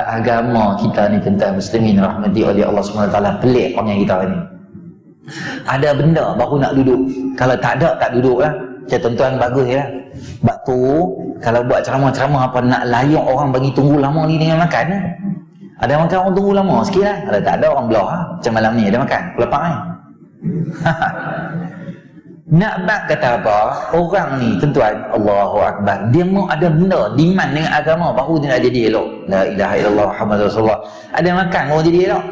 Agama kita ni tentang muslimin rahmati oleh Allah SWT, pelik orang kita ni. Ada benda baru nak duduk. Kalau tak ada, tak duduk lah. Macam tuan-tuan bagus ya. Sebab tu kalau buat ceramah-ceramah apa nak layak orang bagi tunggu lama ni dengan makan lah. Ada makan orang tunggu lama sikit lah. Kalau tak ada orang belah lah. Macam malam ni ada makan, lepak kan. Nak bak kata apa, orang ni tuan-tuan, Allahu Akbar, dia mau ada benda demand dengan agama baru dia nak jadi elok. La ilaha illallah Muhammad Rasulullah. Ada makan baru jadi elok.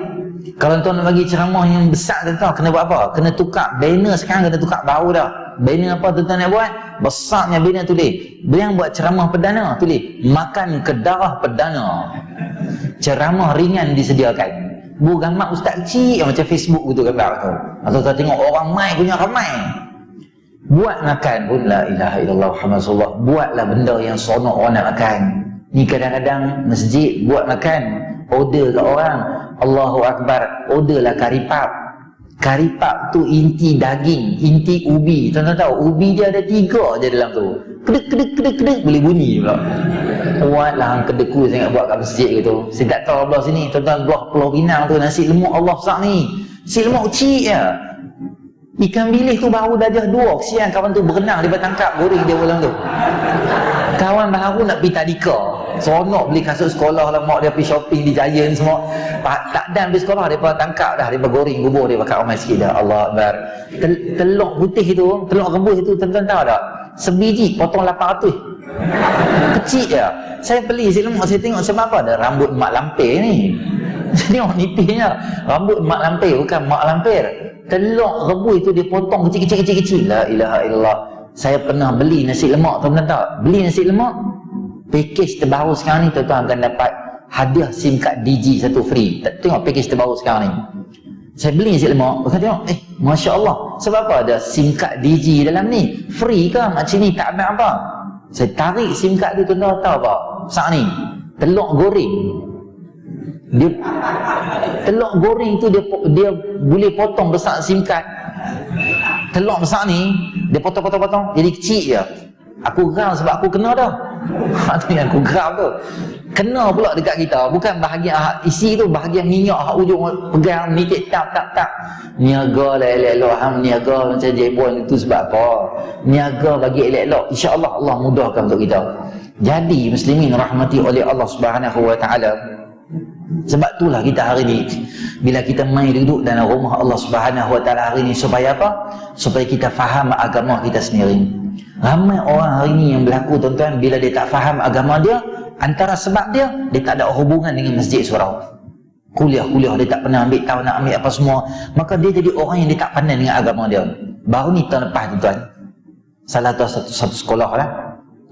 Kalau tuan nak bagi ceramah yang besar tuan-tuan, kena buat apa? Kena tukar banner sekarang, kena tukar baru dah. Banner apa tuan-tuan nak buat? Besarnya banner tulis. Yang buat ceramah perdana tulis, makan ke darah perdana. Ceramah ringan disediakan. Bukan gambar ustaz kecil yang macam Facebook gitu gambar tu. Atau kita tengok orang mai punya ramai. Buat makan pun la ilaha illallah Muhammad Rasulullah. Buatlah benda yang seronok orang nak makan. Ni kadang-kadang masjid buat makan, order kat orang, Allahu Akbar, orderlah karipap. Karipap tu inti daging, inti ubi. Tuan-tuan tahu, ubi dia ada 3 je dalam tu. Kedek boleh bunyi pula. Buatlah kedeku saya nak buat kat masjid gitu. Saya tak tahu belah sini, tuan-tuan belah Pulau Pinang tu nasi lemak Allah besar ni. Nasi lemak kecil je. Ikan bilis tu baru darjah 2. Kesian kawan tu berenang, dia tangkap, goreng dia ulang tu. Kawan baru nak pergi tadika, seronok beli kasut sekolah lah, mak dia pergi shopping di Giant semua. Tak dan pergi sekolah, dia tangkap dah, dia goreng bubur, dia pakai ramai sikit dah. Allah Akbar. Telur putih itu, telur rebus itu, tuan-tuan tahu tak? Sebiji potong 800. Kecil je. Saya beli lemak, saya tengok sebab apa? Ada rambut mak lampir ni. Saya tengok nipisnya, rambut mak lampir, bukan mak lampir. Telur rebus itu dia potong kecil-kecil. La ilaha illallah. Saya pernah beli nasi lemak, tuan-tuan tahu? Beli nasi lemak, package terbaru sekarang ni tuan-tuan akan dapat hadiah SIM card Digi 1 free. Tengok package terbaru sekarang ni. Saya beli nasi lemak, saya tengok, Masya Allah. Sebab apa ada SIM card Digi dalam ni? Free ke macam ni, tak ambil apa? Saya tarik SIM card tu, tuan-tuan tahu apa? Saat ni, telur goreng. Telur goreng tu dia boleh potong besar SIM card. Telur besar ni dia potong jadi kecil je. Aku geram sebab aku kena dah. Tu yang aku geram tu. Kena pula dekat kita. Bukan bahagian isi tu, bahagian minyak hak ujung pegang nitik tap. Niaga lah elok-elok. Niaga macam jebon itu sebab apa? Niaga bagi elok-elok. InsyaAllah Allah mudahkan untuk kita. Jadi muslimin rahmati oleh Allah Subhanahu wa taala. Sebab itulah kita hari ni bila kita main duduk dalam rumah Allah Subhanahu wa taala hari ni, supaya apa? Supaya kita faham agama kita sendiri. Ramai orang hari ni yang berlaku tuan-tuan, bila dia tak faham agama dia, antara sebab dia tak ada hubungan dengan masjid surau. Kuliah dia tak pernah ambil, tahu nak ambil apa semua, maka dia jadi orang yang dia tak pandai dengan agama dia. Baru ni tahun lepas tuan-tuan, salah satu sekolah lah,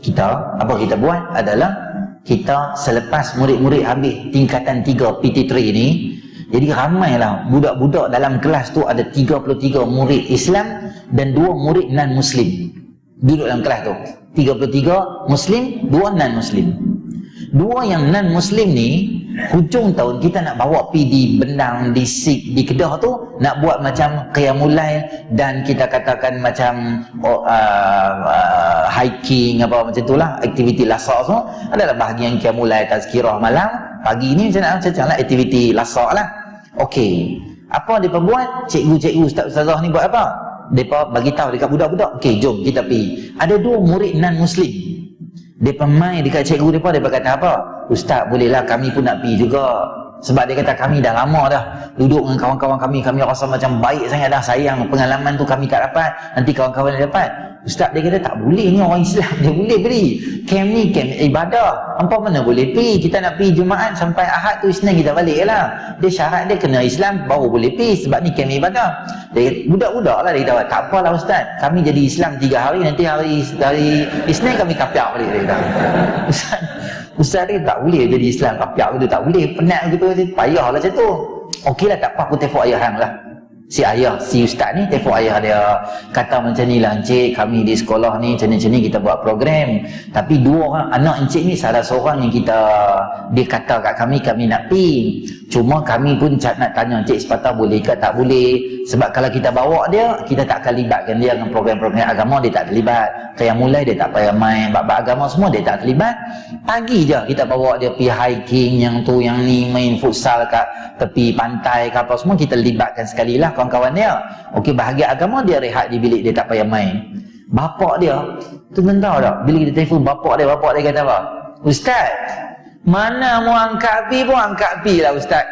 kita buat adalah kita selepas murid-murid habis tingkatan 3 PT3 ni, jadi ramailah budak-budak dalam kelas tu, ada 33 murid Islam dan 2 murid non-Muslim duduk dalam kelas tu. 33 Muslim, 2 non-Muslim. 2 yang non-Muslim ni, hujung tahun kita nak bawa pergi di Bendang, di Sik, di Kedah tu, nak buat macam Qiyamul Lail dan kita katakan macam hiking apa macam tu lah, aktiviti lasak tu adalah bahagian Qiyamul Lail, tazkirah malam. Pagi ni macam lah aktiviti lasak lah. Okey, apa mereka buat? Cikgu-cikgu, ustaz-ustazah ni buat apa? Mereka bagi tahu dekat budak-budak, okey jom kita pergi. Ada 2 murid non-Muslim, mereka main dekat cikgu mereka, mereka kata apa? Ustaz, bolehlah kami pun nak pergi juga. Sebab dia kata kami dah lama dah duduk dengan kawan-kawan kami rasa macam baik sangat dah, sayang pengalaman tu kami tak dapat, nanti kawan-kawan dia dapat. Ustaz dia kata tak boleh, ni orang Islam, dia boleh pergi. Camp ni camp ibadah, hampa mana boleh pergi? Kita nak pergi Jumaat sampai Ahad tu, Isnin kita balik lah. Dia syarat dia kena Islam baru boleh pergi, sebab ni camp ibadah. Dia kata, budak-budak lah dia kata, tak apalah Ustaz, kami jadi Islam 3 hari, nanti hari Isnin kami kapiak balik. Dia kata Ustaz dia tak boleh jadi Islam kapiak gitu, tak boleh, penat gitu, payahlah macam tu. Okeylah, tak apa, aku telefon ayah hang lah. Si ustaz ni telefon ayah dia, kata macam ni lah encik, kami di sekolah ni macam ni kita buat program, tapi 2 orang anak encik ni salah seorang yang dia kata kat kami nak pergi, cuma kami pun nak tanya encik sepatah boleh ke tak boleh, sebab kalau kita bawa dia, kita tak akan libatkan dia dengan program-program agama, dia tak terlibat. Kayak mulai dia tak payah main bab-bab agama semua, dia tak terlibat. Pagi je kita bawa dia pergi hiking, yang tu yang ni, main futsal kat tepi pantai ke apa semua, kita libatkan sekali lah kawan-kawan dia. Okey, bahagian agama dia rehat di bilik, dia tak payah main. Bapak dia tu tahu tak, bila kita telefon bapak dia kata apa? Ustaz, mana mau angkat pi pun angkat pi lah Ustaz,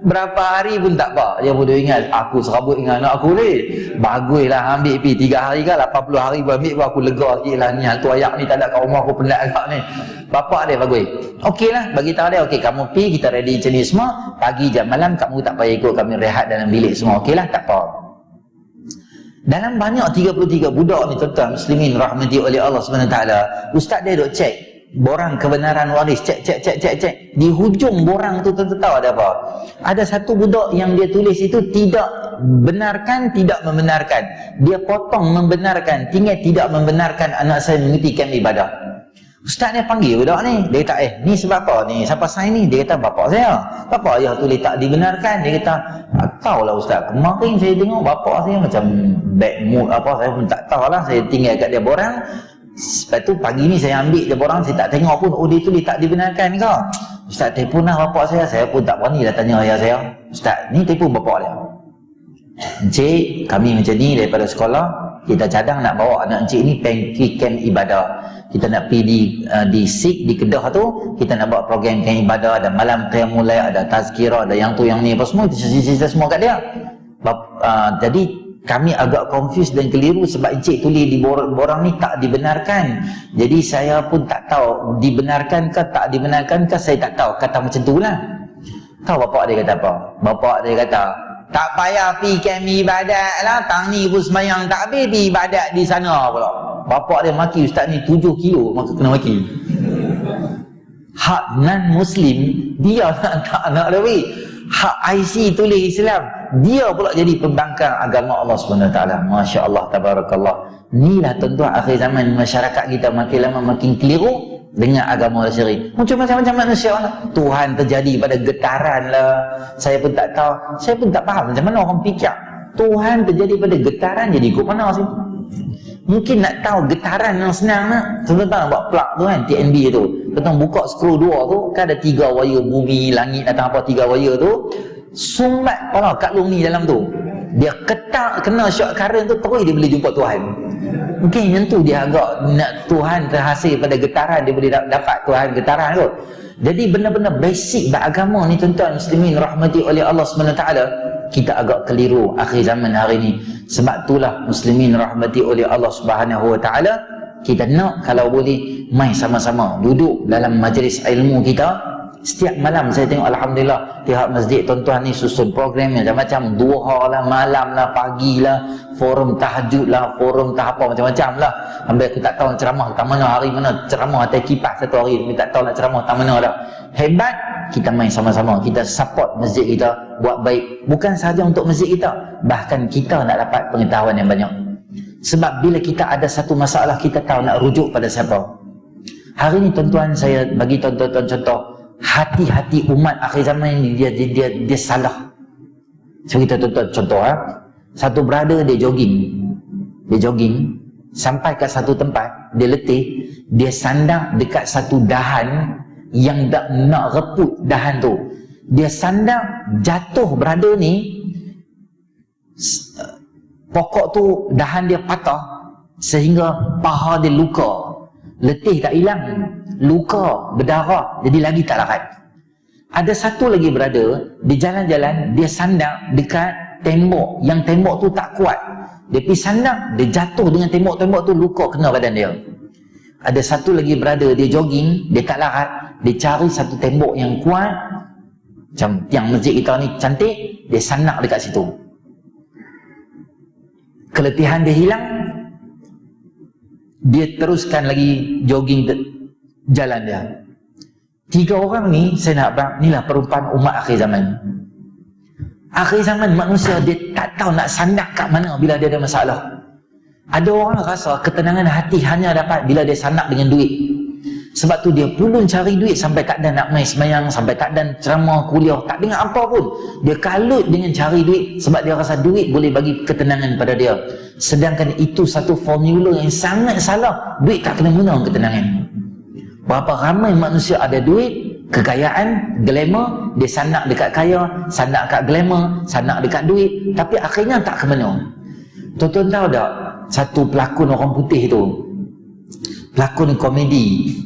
berapa hari pun tak apa. Dia bodoh ingat aku serabut dengan anak aku ni, baguslah ambil pi 3 hari ke 80 hari pun ambil pun aku lega sikit lah, ni hantu ayak ni tak ada kat rumah aku, penat agak ni. Bapak dia bagus, okey lah, bagi tahu dia, okey kamu pi, kita ready macam ni semua, pagi jam malam kamu tak payah ikut kami, rehat dalam bilik semua, okey lah, tak apa. Dalam banyak 33 budak ni tuan-tuan muslimin rahmati oleh Allah SWT, ustaz dia duk cek borang kebenaran waris, cek. Di hujung borang tu tahu ada apa? Ada satu budak yang dia tulis itu tidak benarkan, tidak membenarkan. Dia potong membenarkan, tinggal tidak membenarkan anak saya mengikuti camp ibadah. Ustaz dia panggil budak ni, dia kata ni sebab apa ni, siapa sign ni? Dia kata bapak saya. Bapak ayah tulis tak dibenarkan. Dia kata tahulah ustaz, kemarin saya tengok bapak saya macam bad mood apa, saya pun tak tahulah, saya tinggal kat dia borang. Lepas tu pagi ni saya ambil dia borang, saya tak tengok pun, oh dia tulis tak dibenarkan ke? Ustaz telefon lah bapak saya pun tak berani dah tanya ayah saya. Ustaz ni telefon bapak dia, encik kami macam ni daripada sekolah, kita cadang nak bawa anak encik ni pergi camp ibadah. Kita nak pergi di Sik, di Kedah tu, kita nak buat program camp ibadah, ada malam Qiyamul Lail, ada tazkirah, ada yang tu yang ni apa semua, kita semua kat dia. Jadi kami agak confused dan keliru sebab encik tulis di borang ni tak dibenarkan. Jadi saya pun tak tahu dibenarkan ke tak dibenarkan ke, saya tak tahu. Kata macam tu lah. Tahu bapak dia kata apa? Bapak dia kata, tak payah pergi camp ibadat lah, tang ni pun semayang tak habis, pergi ibadat di sana pula. Bapak dia maki ustaz ni 7 kilo, maka kena maki. Hak non-Muslim, dia tak nak lebih. Hak IC tulis Islam, dia pula jadi pembangkang agama Allah SWT. Masya Allah, tabarakallah. Inilah tuan-tuan akhir zaman, masyarakat kita makin lama makin keliru dengan agama syar'i. Macam-macam manusia lah. Tuhan terjadi pada getaran lah, saya pun tak tahu, saya pun tak faham macam mana orang fikir Tuhan terjadi pada getaran, jadi ikut mana sih? Mungkin nak tahu getaran yang senang nak, tuan-tuan buat plug tu kan, TNB tu, tuan-tuan buka skru 2 tu kan, ada 3 wire bumi, langit datang apa, 3 wire tu sumbat kalau kat lung ni dalam tu, dia ketak kena shock current tu, terus dia boleh jumpa Tuhan. Mungkin yang tu dia agak nak Tuhan terhasil pada getaran, dia boleh dapat Tuhan getaran tu. Jadi benda-benda basic beragama ni tuan-tuan muslimin rahmati oleh Allah SWT, kita agak keliru akhir zaman hari ni. Sebab itulah muslimin rahmati oleh Allah Subhanahu Wa Taala, kita nak kalau boleh mai sama-sama duduk dalam majlis ilmu kita, Setiap malam saya tengok alhamdulillah pihak masjid tuan-tuan ni susun program macam-macam, duha lah, malam lah, pagi lah, forum tahajud lah, forum apa macam-macam lah. Sampai aku tak tahu nak ceramah tak mana, hari mana ceramah atas kipas satu hari, aku tak tahu nak ceramah tak mana dah. Hebat, kita main sama-sama, kita support masjid kita buat baik. Bukan sahaja untuk masjid kita, bahkan kita nak dapat pengetahuan yang banyak. Sebab bila kita ada satu masalah, kita tahu nak rujuk pada siapa. Hari ni tuan-tuan, saya bagi tuan-tuan contoh, hati-hati umat akhir zaman ni dia salah. Saya kita tuan-tuan contoh, satu brother dia jogging sampai ke satu tempat, dia letih, dia sandar dekat satu dahan yang nak reput dahan tu. Dia sandar, jatuh brother ni, pokok tu dahan dia patah sehingga paha dia luka. Letih tak hilang, luka, berdarah, jadi lagi tak larat. Ada satu lagi brother, di jalan-jalan, dia sandar dekat tembok, yang tembok tu tak kuat. Dia pergi sandar, dia jatuh dengan tembok tu, luka kena badan dia. Ada satu lagi brother, dia jogging, dia tak larat, dia cari satu tembok yang kuat, macam tiang masjid kita ni cantik, dia sandar dekat situ. Keletihan dia hilang, dia teruskan lagi jogging jalan dia. 3 orang ni saya nak bang, inilah perumpamaan umat akhir zaman. Akhir zaman manusia dia tak tahu nak sandar kat mana bila dia ada masalah. Ada orang rasa ketenangan hati hanya dapat bila dia sandar dengan duit. Sebab tu dia pulun cari duit sampai tak ada nak main semayang, sampai tak ada ceramah, kuliah, tak dengar apa pun. Dia kalut dengan cari duit sebab dia rasa duit boleh bagi ketenangan pada dia. Sedangkan itu satu formula yang sangat salah. Duit tak kena guna ketenangan. Berapa ramai manusia ada duit, kekayaan, glamour, dia sanak dekat kaya, sanak kat glamour, sanak dekat duit, tapi akhirnya tak ke mana. Tuan-tuan tahu tak, satu pelakon orang putih tu, pelakon komedi,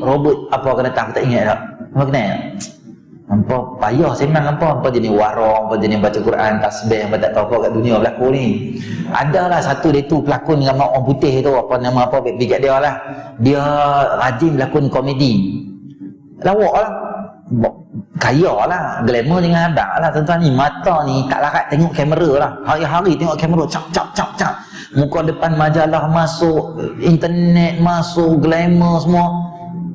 Robert apa kena tak, aku tak ingat tak. Apa kena tak? Hampa payah sembang hampa jenis warong, hampa jenis baca Quran, tasbih, hampa tak tahu apa kat dunia berlakon ni. Adalah satu dia tu pelakon dengan orang putih tu, apa nama apa bigat dia lah. Dia rajin berlakon komedi. Lawak lah. Kaya lah, glamour dengan abang lah tuan-tuan ni. Mata ni tak larat tengok kamera lah. Hari-hari tengok kamera, cap. Muka depan majalah masuk, internet masuk, glamour semua.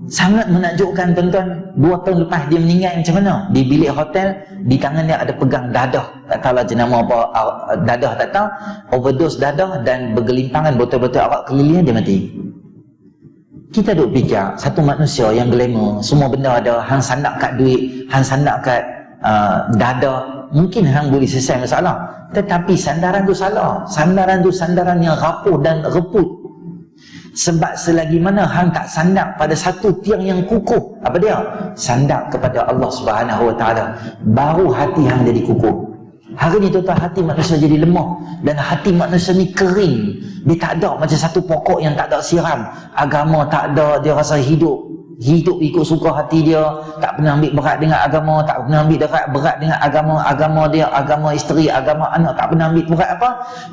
Sangat menakjubkan tuan-tuan. 2 tahun lepas dia meninggal macam mana? Di bilik hotel, di tangan dia ada pegang dadah. Tak tahulah jenama apa, dadah tak tahu. Overdose dadah dan bergelimpangan botol-botol arak keliling, dia mati. Kita duk fikir, satu manusia yang glamour, semua benda ada, hang sandak kat duit, hang sandak kat dadah, mungkin hang boleh selesai masalah. Tetapi sandaran tu salah. Sandaran tu sandaran yang rapuh dan reput. Sebab selagi mana hang tak sandak pada satu tiang yang kukuh, apa dia? Sandak kepada Allah Subhanahu Wa Taala, baru hati hang jadi kukuh. Hari ni tuan-tuan, hati manusia jadi lemah dan hati manusia ni kering. Dia tak ada macam satu pokok yang tak ada siram. Agama tak ada, dia rasa hidup ikut suka hati dia, tak pernah ambil berat dengan agama, tak pernah ambil berat dengan agama dia, agama isteri, agama anak, tak pernah ambil berat apa.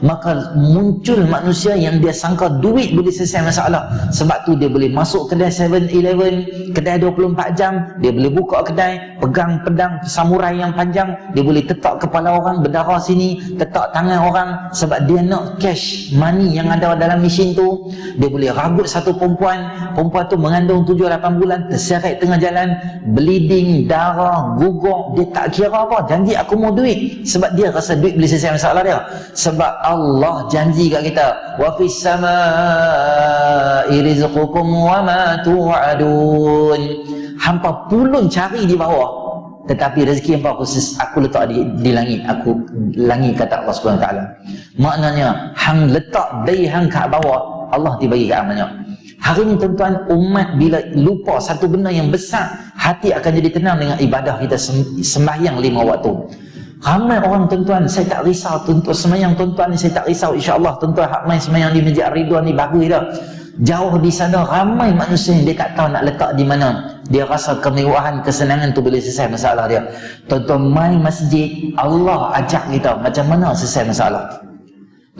Maka muncul manusia yang dia sangka duit boleh selesai masalah. Sebab tu dia boleh masuk kedai 7-Eleven, kedai 24 jam, dia boleh buka kedai, pegang pedang samurai yang panjang, dia boleh tetak kepala orang berdarah sini, tetak tangan orang, sebab dia nak cash money yang ada dalam mesin tu. Dia boleh ragut satu perempuan tu mengandung 7-8 bulan, terseret tengah jalan, bleeding, darah, gugur, dia tak kira apa, janji aku mau duit, sebab dia rasa duit boleh selesai masalah dia. Sebab Allah janji kat kita, wa fis samaa'i rizqukum wa ma tu'adun. Hampa pulun cari di bawah, tetapi rezeki hampa aku letak di langit. Langit kata Allah Subhanahu Wa Taala. Maknanya hang letak dari hang kat bawah, Allah dibagi kat hang banyak. Hari ni tuan-tuan, umat bila lupa satu benda yang besar, hati akan jadi tenang dengan ibadah kita sembahyang 5 waktu. Ramai orang tuan-tuan, saya tak risau tuan-tuan sembahyang tuan-tuan ni, saya tak risau, insya-Allah tuan-tuan hak main sembahyang di Masjid Ridwan ni bagus dah. Jauh di sana ramai manusia yang dia tak tahu nak letak di mana. Dia rasa kemewahan, kesenangan tu boleh selesai masalah dia. Tuan-tuan main masjid, Allah ajak kita macam mana selesai masalah.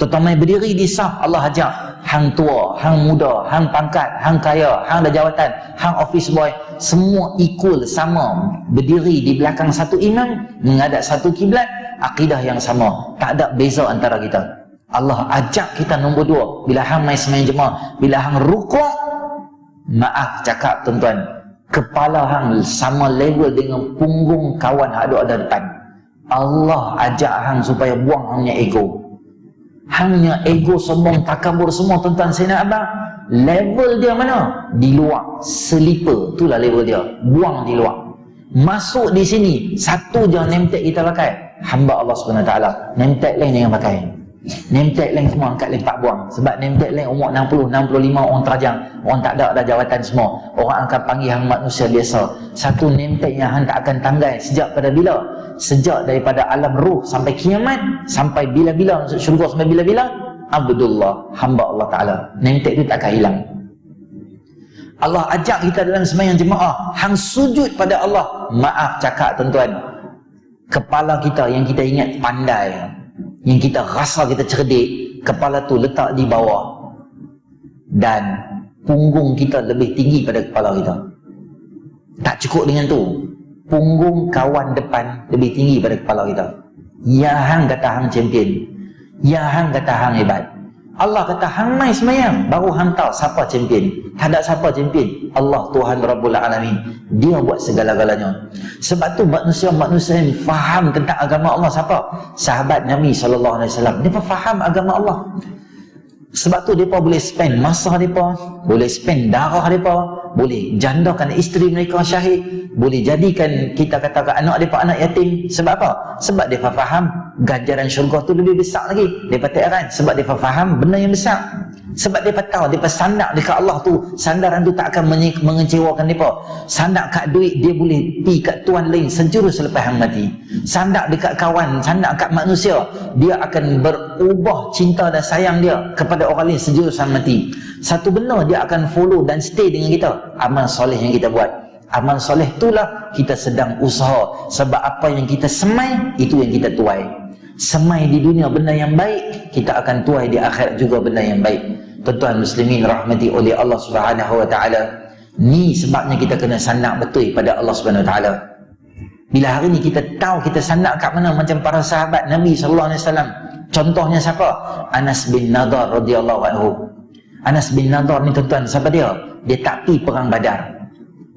Tetamai berdiri di saf, Allah ajak hang tua, hang muda, hang pangkat, hang kaya, hang ada jawatan, hang office boy, semua equal, sama, berdiri di belakang satu imam, menghadap satu kiblat, akidah yang sama, tak ada beza antara kita. Allah ajak kita nombor dua, bila hang mai sembahyang jemaah, bila hang rukuk, maaf cakap tuan-tuan, kepala hang sama level dengan punggung kawan hak ada depan. Allah ajak hang supaya buang hangnya ego. Hangnya ego, sombong, takabur semua, tuan-tuan saya nak abang, level dia mana? Di luar, selipar, itulah level dia, buang di luar. Masuk di sini, satu je name tag kita pakai, hamba Allah SWT. Name tag lain jangan pakai. Name tag lain semua angkat lepak buang. Sebab name tag lain umur 60, 65 orang terajang, orang tak ada jawatan semua, orang akan panggil hang manusia biasa. Satu name tag yang hang tak akan tanggai sejak pada bila? Sejak daripada alam ruh sampai kiamat, sampai bila-bila masuk syurga, sampai bila-bila Abdullah, hamba Allah Ta'ala. Name tag itu tak akan hilang. Allah ajak kita dalam sembahyang jemaah, hang sujud pada Allah. Maaf cakap tuan-tuan, kepala kita yang kita ingat pandai, yang kita rasa kita cerdik, kepala tu letak di bawah dan punggung kita lebih tinggi pada kepala kita. Tak cukup dengan tu, punggung kawan depan lebih tinggi pada kepala kita. Ya hang kata hang champion, ya hang kata hang hebat. Allah kata hang mai semayang, baru hang tahu siapa champion. Tak ada siapa champion, Allah Tuhan Rabbul Alamin. Dia buat segala-galanya. Sebab tu manusia-manusia yang faham tentang agama Allah siapa? Sahabat Nabi SAW. Dia faham agama Allah. Sebab tu mereka boleh spend masa mereka, boleh spend darah mereka, boleh jandakan isteri mereka syahid, boleh jadikan kita katakan anak mereka anak yatim. Sebab apa? Sebab mereka faham ganjaran syurga tu lebih besar lagi. Mereka tak heran sebab mereka faham benda yang besar. Sebab mereka tahu mereka sandak dekat Allah tu, sandaran tu tak akan mengecewakan mereka. Sandak kat duit, dia boleh pergi kat tuan lain sejurus selepas hang mati. Sandak dekat kawan, sandak kat manusia, dia akan berubah cinta dan sayang dia kepada orang lain sejurus hang mati. Satu benda dia akan follow dan stay dengan kita, amal soleh yang kita buat. Amal soleh itulah kita sedang usaha. Sebab apa yang kita semai, itu yang kita tuai. Semai di dunia benda yang baik, kita akan tuai di akhirat juga benda yang baik. Tuan-tuan muslimin rahmati oleh Allah Subhanahu wa taala. Ni sebabnya kita kena sandak betul pada Allah Subhanahu wa taala. Bila hari ni kita tahu kita sandak kat mana macam para sahabat Nabi sallallahu alaihi wasallam. Contohnya siapa? Anas bin Nadar radhiyallahu anhu. Anas bin Nadar ni tuan-tuan, siapa dia? Dia tak pi perang Badar.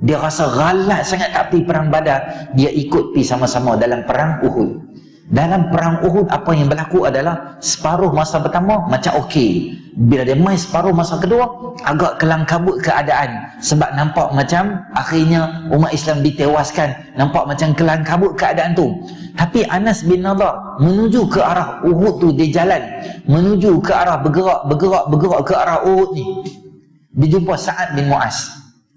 Dia rasa galat sangat tak pi perang Badar. Dia ikut pi sama-sama dalam perang Uhud. Dalam perang Uhud apa yang berlaku adalah separuh masa pertama macam okey. Bila dia main separuh masa kedua agak kelang kabut keadaan. Sebab nampak macam akhirnya umat Islam ditewaskan. Nampak macam kelang kabut keadaan tu. Tapi Anas bin Nadar menuju ke arah Uhud tu, dia jalan menuju ke arah bergerak ke arah Uhud ni. Dia jumpa Sa'ad bin Mu'az.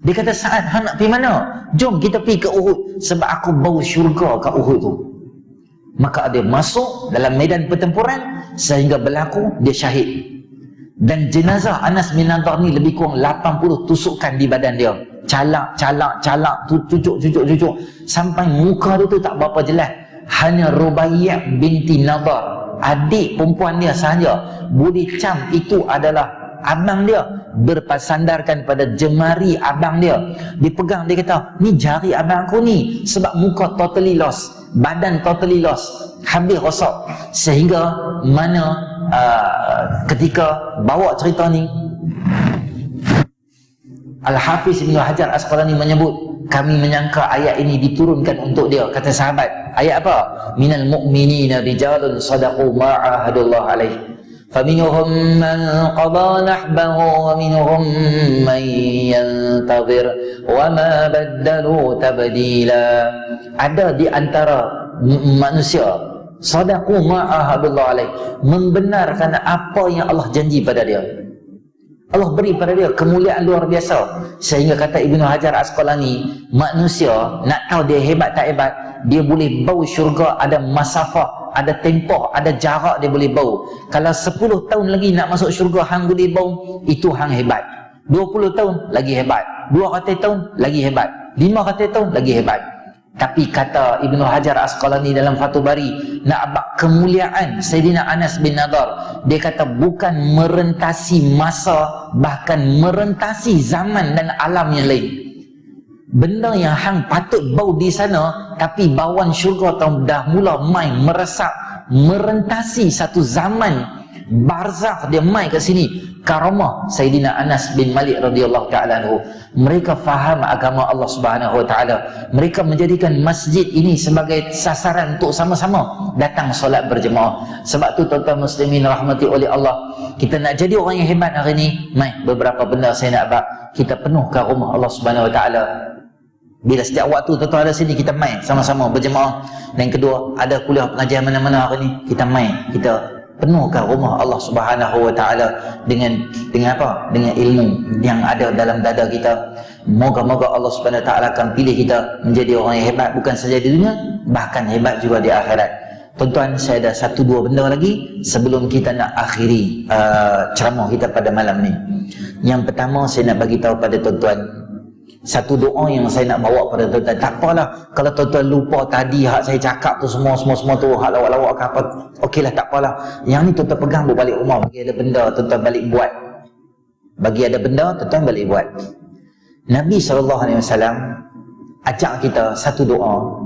Dia kata, Sa'ad, hang nak pergi mana? Jom kita pergi ke Uhud sebab aku bau syurga kat Uhud tu. Maka dia masuk dalam medan pertempuran sehingga berlaku dia syahid. Dan jenazah Anas bin Nadar ni lebih kurang 80 tusukan di badan dia. Calak, cucuk sampai muka dia tu tak berapa jelas. Hanya Rubaiyah binti Nadar, adik perempuan dia sahaja boleh cam itu adalah abang dia, bersandarkan pada jemari abang dia. Dia pegang, dia kata, ni jari abang aku ni. Sebab muka totally lost, badan totally lost, habis rosak. Sehingga mana ketika bawa cerita ni, Al-Hafiz Ibn Hajar Asqalani menyebut, kami menyangka ayat ini diturunkan untuk dia. Kata sahabat, ayat apa? Minal mu'minina rijalun sadaqu ma'ahadullah alaih فَمِنُهُمْ مَنْ قَضَى نَحْبَهُ وَمِنُهُمْ مَنْ يَنْتَظِرُ وَمَا بَدَّلُوا تَبْدِيلًا. Ada di antara manusia sadaqu ma'ahadullah alaih, membenarkan apa yang Allah janji pada dia. Allah beri pada dia kemuliaan luar biasa. Sehingga kata Ibnu Hajar Asqalani, manusia nak tahu dia hebat tak hebat, dia boleh bau syurga, ada masafah, ada tempoh, ada jarak dia boleh bau. Kalau 10 tahun lagi nak masuk syurga hang boleh bau, itu hang hebat. 20 tahun lagi hebat, 200 tahun lagi hebat, 500 tahun lagi hebat. Tapi kata Ibnu Hajar Asqalani dalam Fathul Bari, nak abad kemuliaan Sayyidina Anas bin Nadar, dia kata bukan merentasi masa, bahkan merentasi zaman dan alam yang lain. Benda yang hang patut bau di sana, tapi bauan syurga dah mula main meresap, merentasi satu zaman barzakh, dia mai ke sini. Karamah Sayyidina Anas bin Malik radhiyallahu taala anhu, mereka faham agama Allah Subhanahu wa taala. Mereka menjadikan masjid ini sebagai sasaran untuk sama-sama datang solat berjemaah. Sebab tu tuan-tuan muslimin rahmati oleh Allah, kita nak jadi orang yang hebat hari ni, mai beberapa benda saya nak abang kita penuhkan rumah Allah Subhanahu wa taala. Bila setiap waktu tuan-tuan ada sini, kita mai sama-sama berjemaah. Dan kedua, ada kuliah pengajian mana-mana hari ni, kita mai, kita penuhkan rumah Allah Subhanahu wa taala dengan apa? Dengan ilmu yang ada dalam dada kita. Moga-moga Allah Subhanahu wa taala akan pilih kita menjadi orang yang hebat, bukan saja di dunia, bahkan hebat juga di akhirat. Tuan-tuan, saya ada satu dua benda lagi sebelum kita nak akhiri ceramah kita pada malam ni. Yang pertama, saya nak bagi tahu pada tuan-tuan satu doa yang saya nak bawa pada tuan-tuan. Tak apalah kalau tuan-tuan lupa tadi hak saya cakap tu, semua tu hak lawak-lawak ke apa, okeylah, tak apalah. Yang ni tuan-tuan pegang balik rumah, bagi ada benda tuan-tuan balik buat. Bagi ada benda tuan-tuan balik buat. Nabi SAW ajak kita satu doa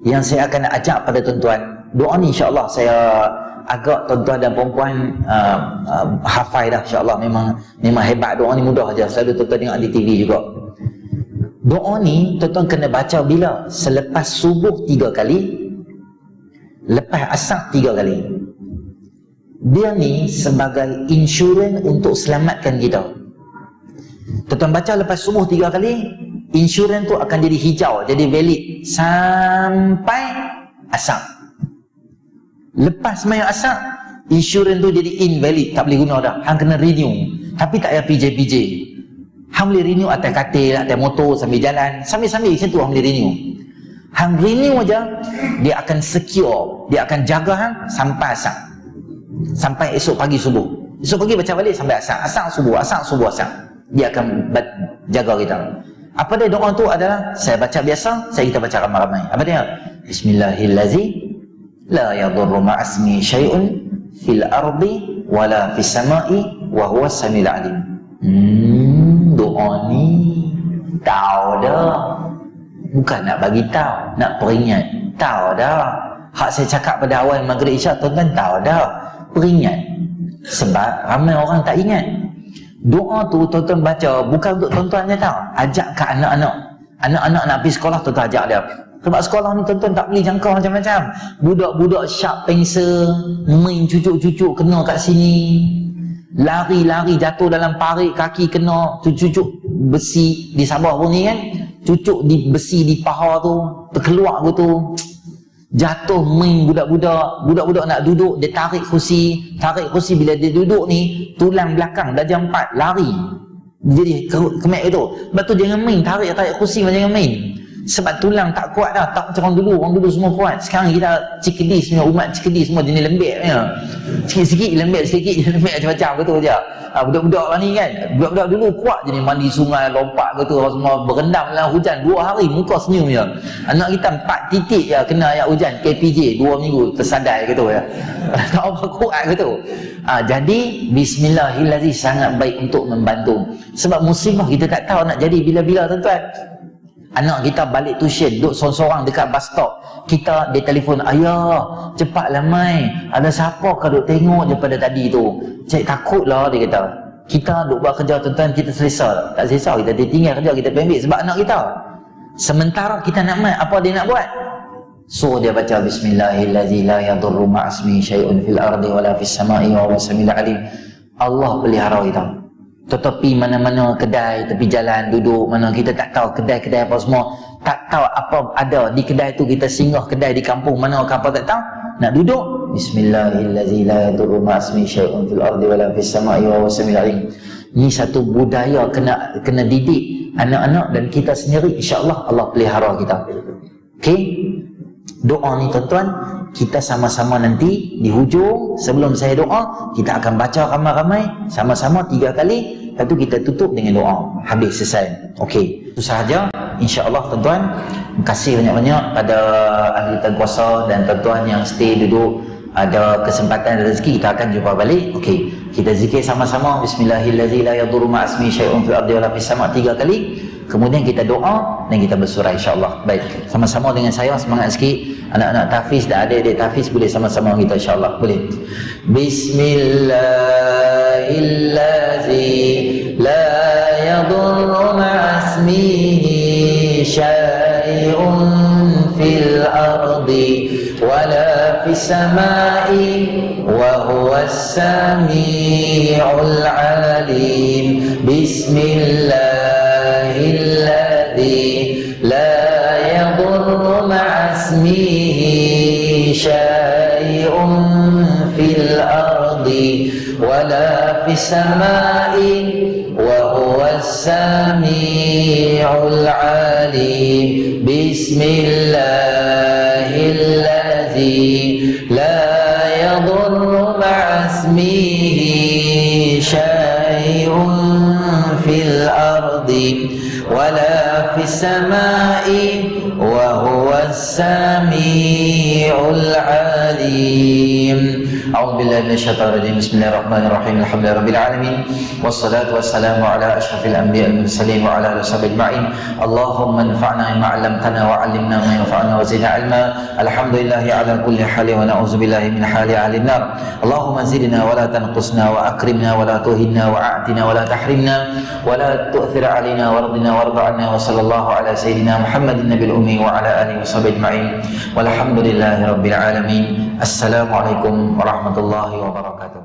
yang saya akan ajak pada tuan-tuan. Doa ni insya-Allah saya agak tuan-tuan dan perempuan hafal dah insya-Allah. Memang hebat. Doa ni mudah aja, selalu tuan-tuan tengok di TV juga. Doa ni tuan-tuan kena baca bila? Selepas subuh 3 kali, lepas asar 3 kali. Dia ni sebagai insurans untuk selamatkan kita. Tuan-tuan baca lepas subuh 3 kali, insurans tu akan jadi hijau, jadi valid sampai asar. Lepas main asar, insurans tu jadi invalid, tak boleh guna dah. Hang kena renew. Tapi tak payah PJ. Hang boleh renew atas katil, atas motor, sambil jalan, sambil macam tu hang boleh renew. Hang renew aja, dia akan secure, dia akan jaga hang sampai asar, sampai esok pagi subuh. Esok pagi baca balik sampai asar, asar subuh, dia akan jaga kita. Apa dia doa tu adalah, saya baca biasa, kita baca ramai-ramai. Apa dia? Bismillahirrahmanirrahim, la yadurru ma'asmi syai'un fil ardi wala fis sama'i wa huwas samiul alim. Doa ni tahu dah, bukan nak bagi tahu, nak peringat. Tahu dah, hak saya cakap pada awal maghrib isyak, tuan-tuan tahu dah, peringat. Sebab ramai orang tak ingat. Doa tu tuan-tuan baca bukan untuk tuan-tuan je tau, ajak ke anak-anak. Anak-anak nak pergi sekolah, tuan-tuan ajak dia. Sebab sekolah ni tuan-tuan tak boleh jangka macam-macam. Budak-budak sharp pensel, main cucuk-cucuk kena kat sini, lari-lari jatuh dalam parit, kaki kena cucuk besi di Sabah pun ni kan, cucuk di besi di paha tu, terkeluar tu, jatuh main budak-budak nak duduk, dia tarik kursi, bila dia duduk ni tulang belakang darjah 4 lari jadi kemek itu. Sebab tu jangan main tarik kursi, jangan main. Sebab tulang tak kuat dah, tak macam orang dulu semua kuat. Sekarang kita cikedis punya, umat cikedis semua jenis lembek punya, sikit-sikit lembek macam-macam betul je. Budak-budak ni kan, budak-budak dulu kuat jenis mandi sungai, lompat gitu, semua berendam dalam hujan 2 hari muka senyum je. Anak kita 4 titik je kena ayat hujan KPJ 2 minggu tersadai gitu ya. Tak apa kuat gitu. Jadi bismillahirrahmanirrahim sangat baik untuk membantu. Sebab musibah kita tak tahu nak jadi bila-bila tuan-tuan. Anak kita balik tuition, duduk sorang-sorang dekat bus stop, dia telefon, ayah cepatlah mai, ada siapa kau duduk tengok je pada tadi tu. Cik takutlah, dia kata. Kita duduk buat kerja tuan-tuan, kita selesa tak selesa, kita tinggal kerja, kita pendek sebab anak kita. Sementara kita nak mai, apa dia nak buat? So dia baca bismillahirrahmanirrahim, la yadurru ma'asmi syai'un fil ardi wala fis sama'i wa huwas samiul alim. Allah pelihara kita. Tetapi mana-mana kedai tepi jalan duduk, mana kita tak tahu kedai-kedai apa semua, tak tahu apa ada di kedai tu, kita singgah kedai di kampung mana ke apa tak tahu, nak duduk bismillahirrahmanirrahim, la yadurru ma'asmi syai'un fil ardi wala fis sama'i wa huwas samiul alim. Ni satu budaya kena didik anak-anak dan kita sendiri, insya-Allah Allah pelihara kita. Okey, doa ni tuan-tuan, kita sama-sama nanti di hujung sebelum saya doa, kita akan baca ramai-ramai sama-sama 3 kali, lepas tu kita tutup dengan doa, habis selesai. Okey, itu sahaja insya-Allah tuan-tuan, kasih banyak-banyak pada ahli kuasa dan tuan-tuan yang stay duduk, ada kesempatan rezeki kita akan jumpa balik. Okey, kita zikir sama-sama bismillahirrahmanirrahim la yadurru ma'asmi syai'un fil ardi wala fis sama' 3 kali. Kemudian kita doa dan kita bersurah insya-Allah. Baik, sama-sama dengan saya, semangat sikit. Anak-anak tahfiz dan adik-adik tahfiz boleh sama-sama kita insya-Allah. Boleh. Bismillahirrahmanirrahim la yadurru ma'asmihi syai'un fil ardi wala fis sama'i wa huwas sami'ul alim. Bismillahirrahmanirrahim la yadurru ma'asmihi syai'un fil ardi wala fis sama'i wa huwas sami'ul alim. Bismillahirrahmanirrahim la yadurru ma'asmihi syai'un fil ardi wala fis sama'i wa huwas sami'ul alim. A'udzu billahi minasyaitonir rajim. Bismillahirrahmanirrahim. Alhamdulillahirabbil alamin. Wassalatu wassalamu ala asyrafil anbiya'il mursalin wa ala alihi washabbihi ajma'in. Allahumma anfa'na bima 'allamtana wa 'allimna ma yanfa'una wa zidna 'ilma. Alhamdulillahi ala kulli halin wa na'udzu billahi min hali ahlin nar. Allahumma zidna wa la tanqusna wa akrimna wa la tuhinna wa a'tina wa la tahrimna wa la tu'thir 'alaina wardina warda 'anna wa sallallahu ala sayyidina Muhammadin nabiyil ummi wa ala alihi washabbihi ajma'in. Walhamdulillahi rabbil alamin. Assalamualaikum warahmatullahi wabarakatuh.